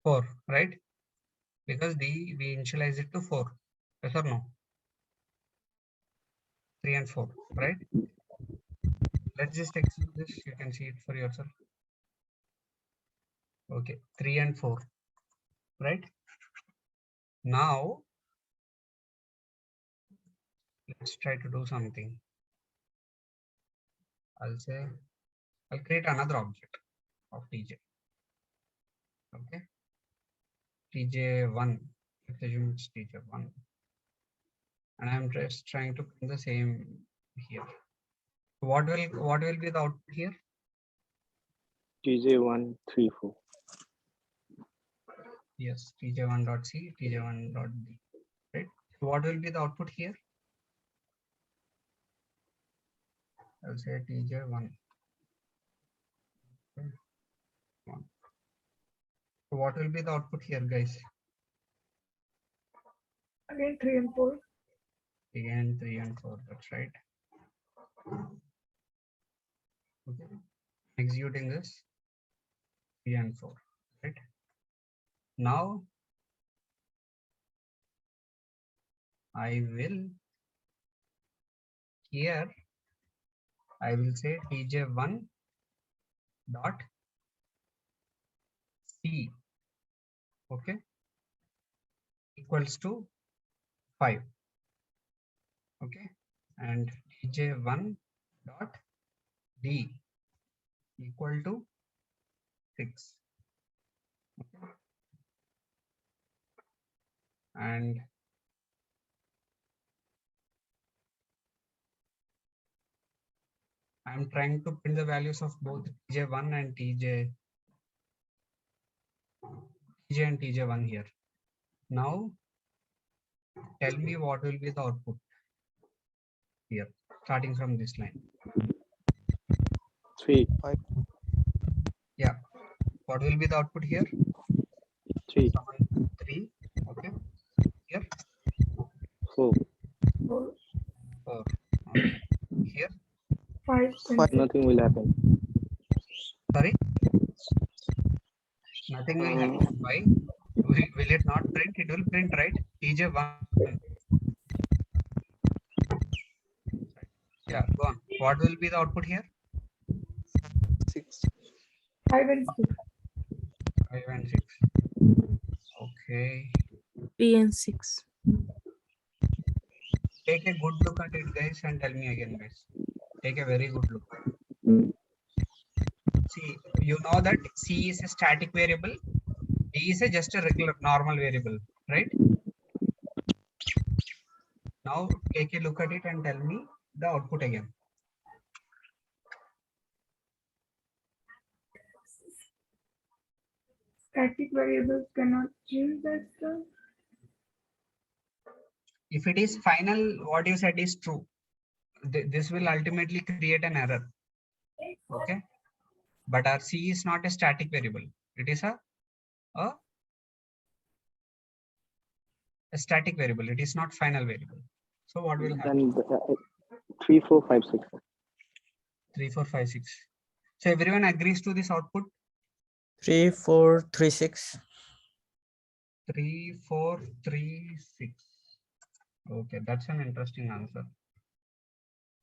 4, right? Because we initialize it to 4. Yes or no? 3 and 4, right? Let's just execute this. You can see it for yourself. Okay, 3 and 4, right? Now let's try to do something. I'll create another object of tj. Okay, tj1. Let's assume it's tj1, and I'm just trying to print the same here. What will be the output here? tj134. Yes, tj1.c, tj1.d, right? So what will be the output here? I'll say tj1. Okay. 1. So what will be the output here, guys? Again 3 and 4. Again 3 and 4. That's right. Okay. Executing this 3 and 4. Right. Now I will here I will say tj1 dot c, okay, equals to 5, okay, and tj1 dot d equal to 6, okay, and I'm trying to print the values of both tj1 and tj and tj1 here. Now tell me what will be the output here, starting from this line. 3. Yeah, what will be the output here? 3. 3, okay, here 4. 4, 4, okay, here 5, and 6. Nothing will happen. sorry, nothing will happen. Why? Will it not print? It will print, right? tj1. Yeah, go on. What will be the output here? 6. 5 and 6. 5 and 6. Okay, 3 and 6. take a good look at it, guys, and tell me again, guys. Take a very good look. See, you know that c is a static variable, d is just a regular normal variable, right? Now take a look at it and tell me the output again. Static variables cannot change that stuff. If it is final, what you said is true. This will ultimately create an error. Okay, but our c is not a static variable. It is a static variable. It is not final variable. So what will happen? Then 3, 4, 5, 6. 3, 4, 5, 6. So everyone agrees to this output? 3, 4, 3, 6. 3, 4, 3, 6. Okay, that's an interesting answer.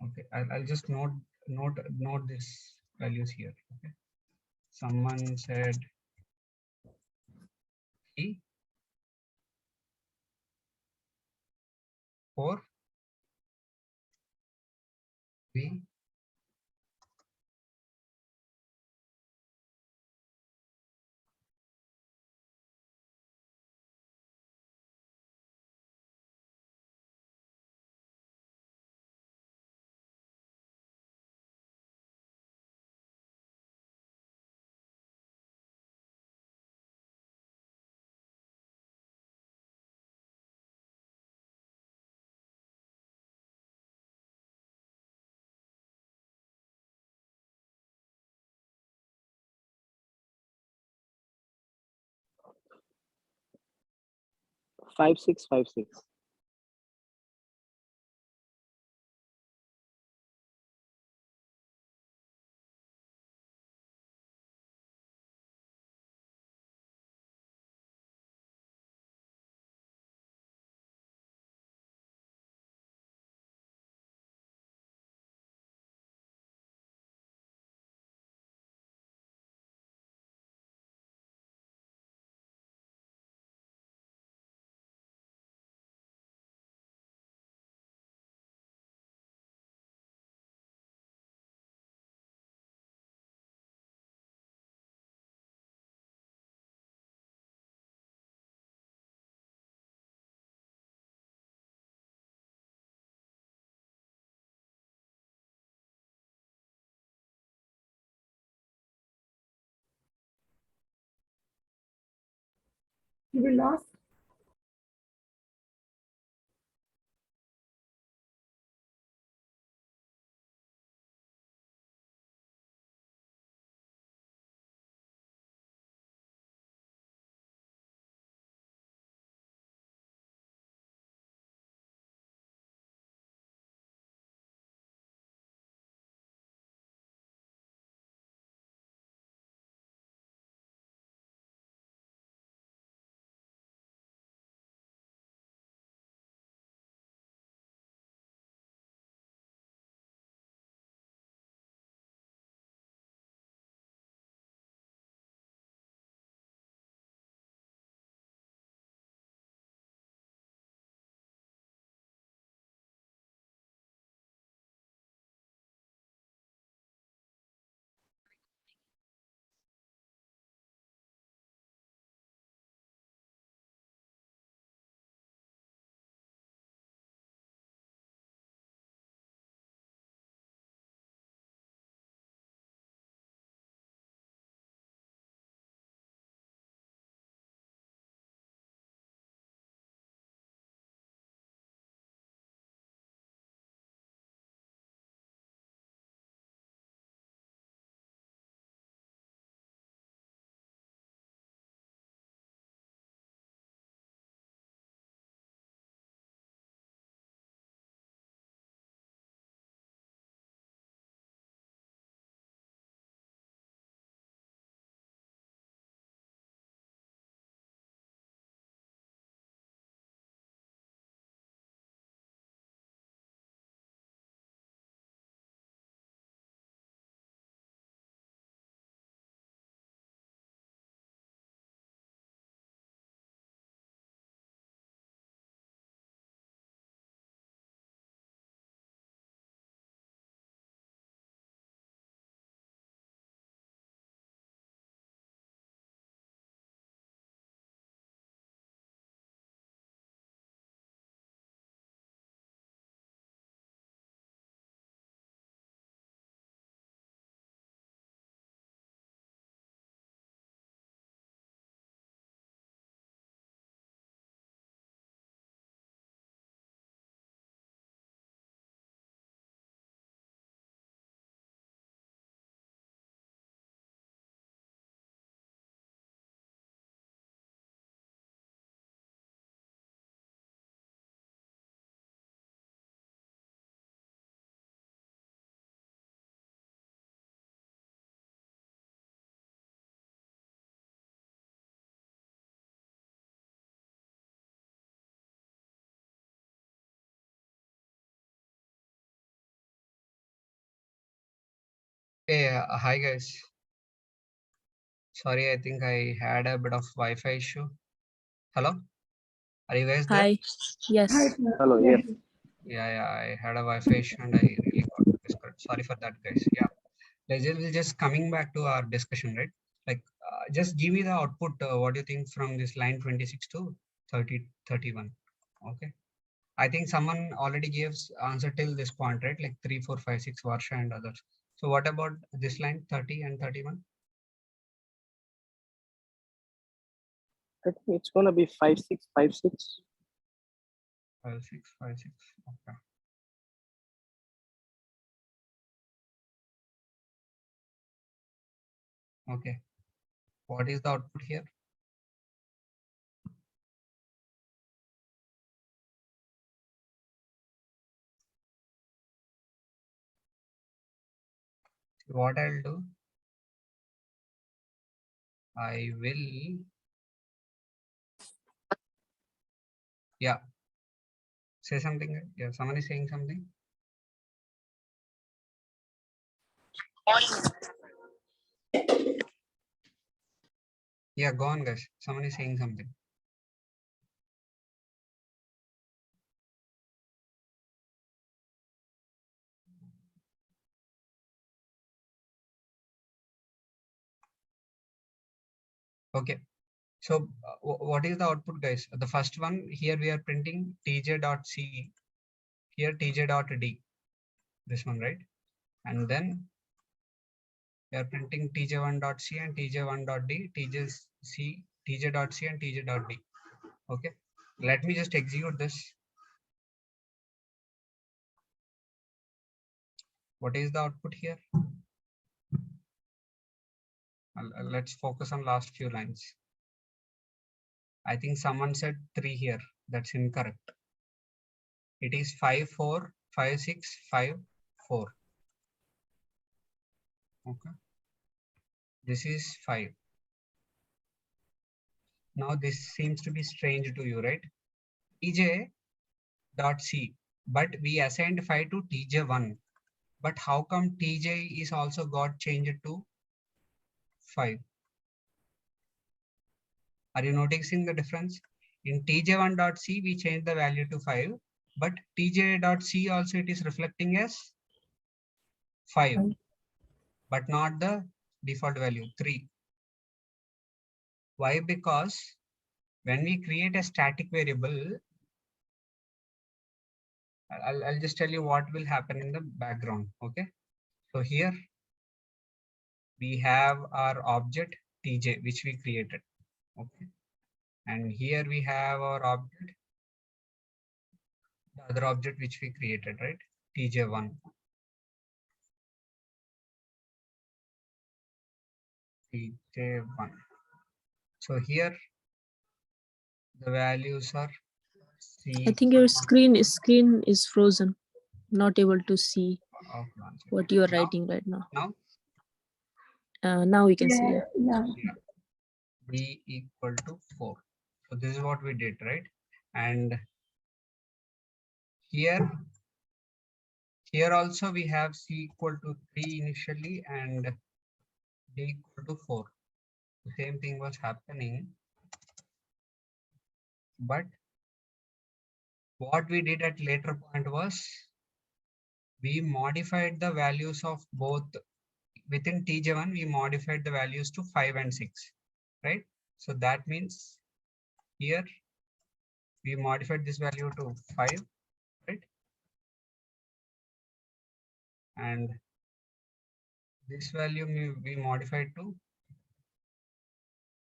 Okay, I'll just note this values here. Okay, someone said 3, 4, 3, 5656. We lost. Hey, hi guys. Sorry, I think I had a bit of Wi-Fi issue. Hello, are you guys there? Hi. Yes. Hi, sir. Hello, yes. Yeah, I had a Wi-Fi issue and I really got discouraged. Sorry for that, guys. Yeah, we're just coming back to our discussion, right? Like, just give me the output. What do you think from this line 26 to 30, 31? Okay. I think someone already gives answer till this point, right? Like 3, 4, 5, 6, Varsha and others. So what about this line 30 and 31? I think it's gonna be 5656. 5, 6, 5, 6. Okay. Okay. What is the output here? what I'll do, I will, yeah, say something. Yeah, someone is saying something. Yeah, go on, guys. Someone is saying something. Okay. So what is the output, guys? The first one here we are printing tj.c, here tj.d, this one, right? And then we are printing tj1.c and tj1.d, tj.c and tj.d. Okay. Let me just execute this. What is the output here? Let's focus on last few lines. I think someone said 3 here. That's incorrect. It is 5, 4, 5, 6, 5, 4. Okay. This is 5. Now this seems to be strange to you, right? tj.c, but we assigned 5 to tj1. But how come tj is also got changed to 5? Are you noticing the difference? In tj1.c, we change the value to 5, but tj.c also it is reflecting as 5, but not the default value 3. Why? Because when we create a static variable, I'll just tell you what will happen in the background. Okay. So here we have our object tj, which we created. Okay. And here we have our object, the other object which we created, right? tj1. tj1. So here the values are c. I think your screen is frozen, not able to see what you are writing right now. Now we can see. Yeah. b equal to 4. So this is what we did, right? And here also we have c equal to 3 initially and d equal to 4. The same thing was happening, but what we did at later point was we modified the values of both. Within tj1 we modified the values to 5 and 6, right? So that means here we modified this value to 5, right? And this value we modified to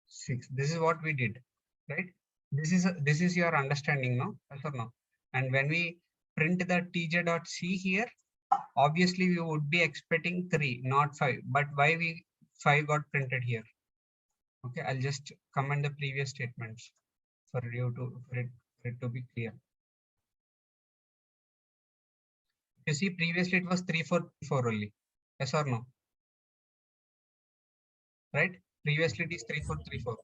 6. This is what we did, right? This is your understanding, no? Yes or no? And when we print the tj.c here, obviously we would be expecting 3, not 5. But why 5 got printed here? Okay, I'll just comment the previous statements for it to be clear. You see, previously it was 3, 4, 4 only. Yes or no? Right? Previously it is 3, 4, 3, 4.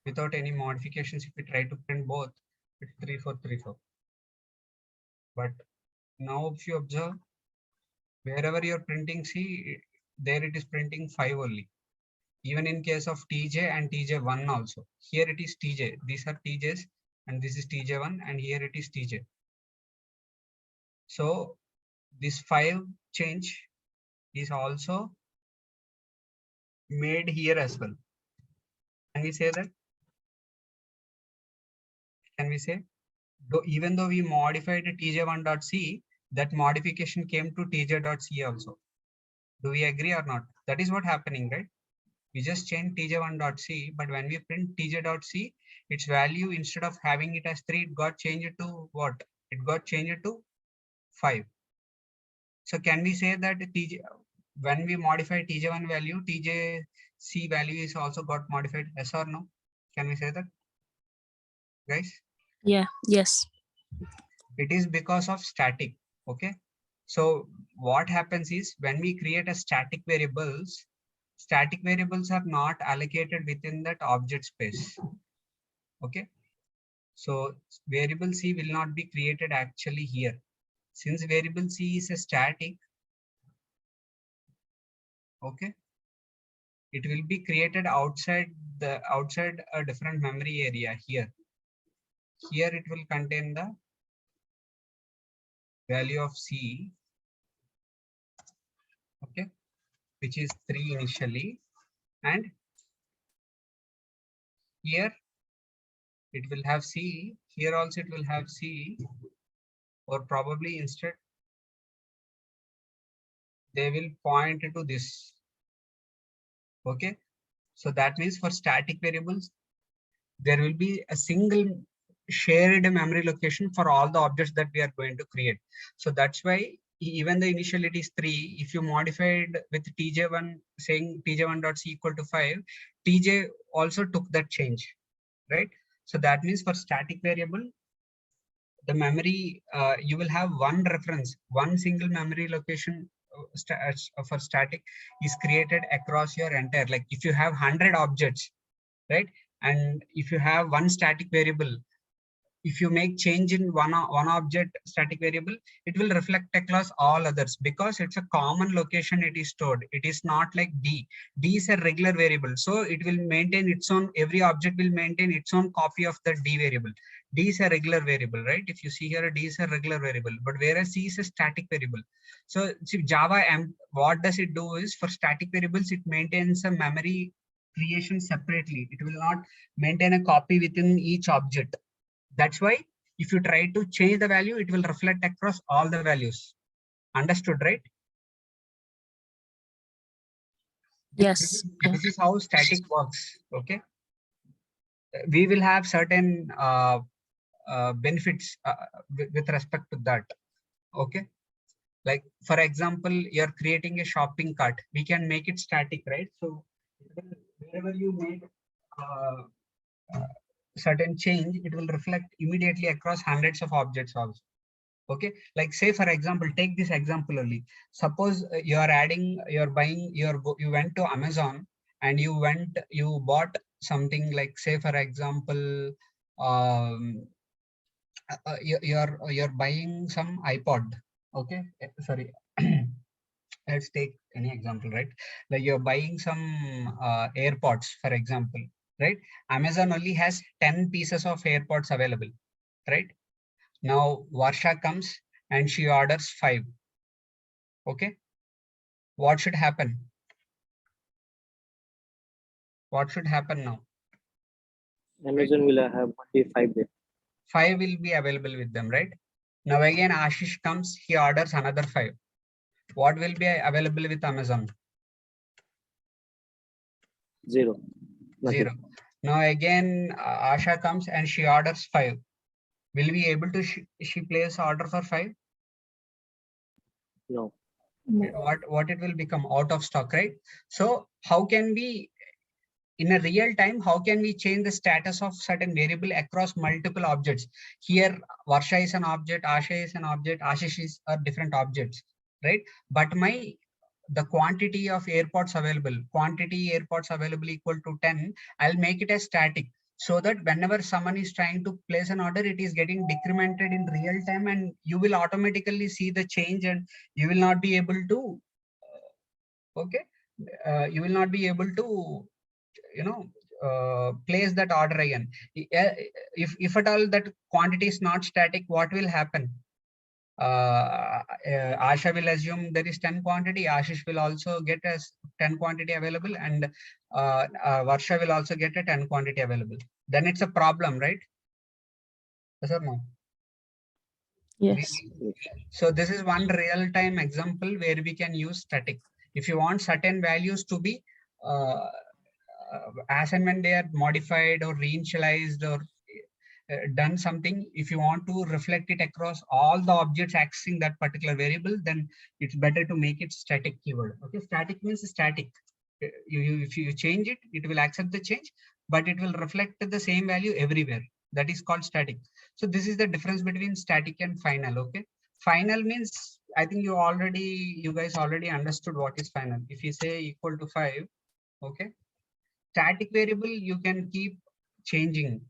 Without any modifications, if we try to print both, it's 3, 4, 3, 4. But now if you observe, wherever you're printing C, there it is printing 5 only. Even in case of tj and tj1 also. Here it is tj. These are tjs and this is tj1 and here it is tj. So this 5 change is also made here as well. Can we say that? Can we say? Even though we modified tj1.c, that modification came to tj.c also. Do we agree or not? That is what happening, right? We just changed tj1.c, but when we print tj.c, its value, instead of having it as 3, it got changed to what? It got changed to 5. So can we say that when we modify tj1 value, tjc value is also got modified? Yes or no? Can we say that, guys? Yeah. Yes. It is because of static. Okay. So what happens is when we create a static variables are not allocated within that object space. Okay. So variable C will not be created actually here. Since variable C is a static, okay, it will be created outside a different memory area here. Here it will contain the value of C, okay, which is 3 initially, and here it will have C, here also it will have C, or probably instead they will point to this. Okay, so that means for static variables there will be a single shared memory location for all the objects that we are going to create. So that's why even the initial it is 3, if you modified with tj1 saying tj1.c equal to 5, tj also took that change, right? So that means for static variable, the memory, you will have one reference, one single memory location for static is created across your entire, like if you have 100 objects, right? And if you have one static variable, if you make change in one object static variable, it will reflect across all others because it's a common location it is stored. It is not like D. D is a regular variable. So it will maintain its own, every object will maintain its own copy of the D variable. D is a regular variable, right? If you see here, D is a regular variable, but whereas C is a static variable. So see, Java, what does it do is for static variables, it maintains a memory creation separately. It will not maintain a copy within each object. That's why if you try to change the value, it will reflect across all the values. Understood, right? Yes. This is how static works. Okay. We will have certain benefits with respect to that. Okay. Like for example, you're creating a shopping cart. We can make it static, right? So wherever you make certain change, it will reflect immediately across hundreds of objects also. Okay, like say for example, take this example only. Suppose you went to Amazon and you bought something, like say for example, you're buying some iPod. Okay, sorry. Let's take any example, right? Like you're buying some AirPods, for example, right? Amazon only has 10 pieces of AirPods available, right? Now Varsha comes and she orders 5. Okay. What should happen? What should happen now? Amazon will have only 5 there. 5 will be available with them, right? Now again Ashish comes, he orders another 5. What will be available with Amazon? 0. Nothing. 0. Now again Asha comes and she orders 5. Will we able to she place order for 5? No. What it will become? Out of stock, right? So how can we, in a real time, how can we change the status of certain variable across multiple objects? Here Varsha is an object, Asha is an object, Ashish are different objects, right? But the quantity of AirPods available equal to 10, I'll make it as static, so that whenever someone is trying to place an order, it is getting decremented in real time and you will automatically see the change and you will not be able to, you will not be able to, place that order again. If at all that quantity is not static, what will happen? Asha will assume there is 10 quantity, Ashish will also get as 10 quantity available, and Varsha will also get a 10 quantity available. Then it's a problem, right? Yes or no? Yes. So this is one real-time example where we can use static. If you want certain values to be as and when they are modified or reinitialized or done something, if you want to reflect it across all the objects accessing that particular variable, then it's better to make it static keyword. Okay, static means static. If you change it, it will accept the change, but it will reflect the same value everywhere. That is called static. So this is the difference between static and final. Okay, final means I think you guys already understood what is final. If you say equal to 5, okay, static variable you can keep changing,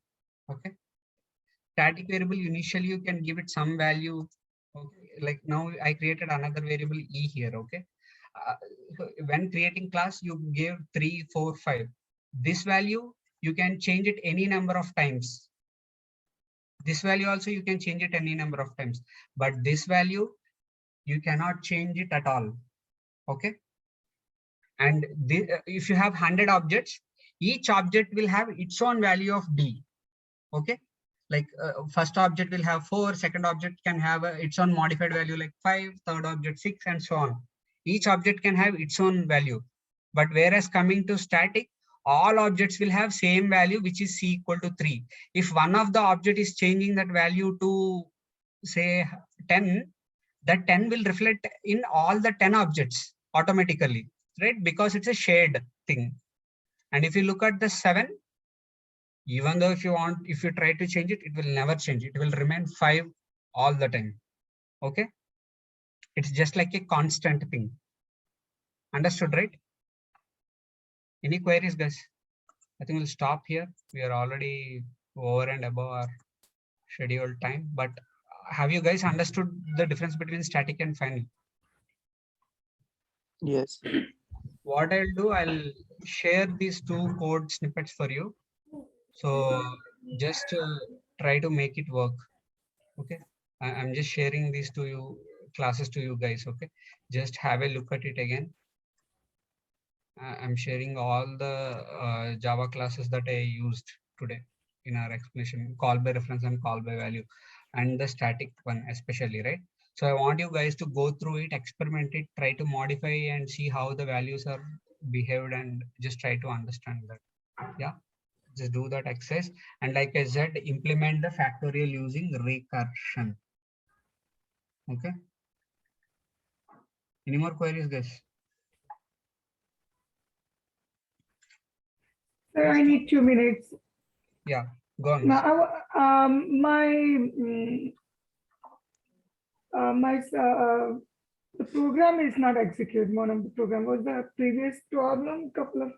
okay. Static variable initially you can give it some value, okay. Like now I created another variable e here, okay. So when creating class you give 3, 4, 5. This value you can change it any number of times. This value also you can change it any number of times, but this value you cannot change it at all, okay. And if you have 100 objects, each object will have its own value of d, okay. Like first object will have 4, second object can have its own modified value like 5, third object 6, and so on. Each object can have its own value. But whereas coming to static, all objects will have same value, which is c equal to 3. If one of the object is changing that value to say 10, that 10 will reflect in all the 10 objects automatically, right? Because it's a shared thing. And if you look at the 7, even though if you try to change it, it will never change. It will remain 5 all the time, okay. It's just like a constant thing. Understood, right? Any queries, guys? I think we'll stop here. We are already over and above our scheduled time, but have you guys understood the difference between static and final? Yes. What I'll do, I'll share these 2 code snippets for you. So just try to make it work. Okay. I'm just sharing these to you classes to you guys. Okay. Just have a look at it again. I'm sharing all the Java classes that I used today in our explanation, call by reference and call by value, and the static one especially, right? So I want you guys to go through it, experiment it, try to modify and see how the values are behaved, and just try to understand that. Yeah, just do that exercise. And like I said, implement the factorial using recursion. Okay. Any more queries, guys? Sir, I need 2 minutes. Yeah, go on. Now, the program is not executed. One of the program was the previous problem. Couple of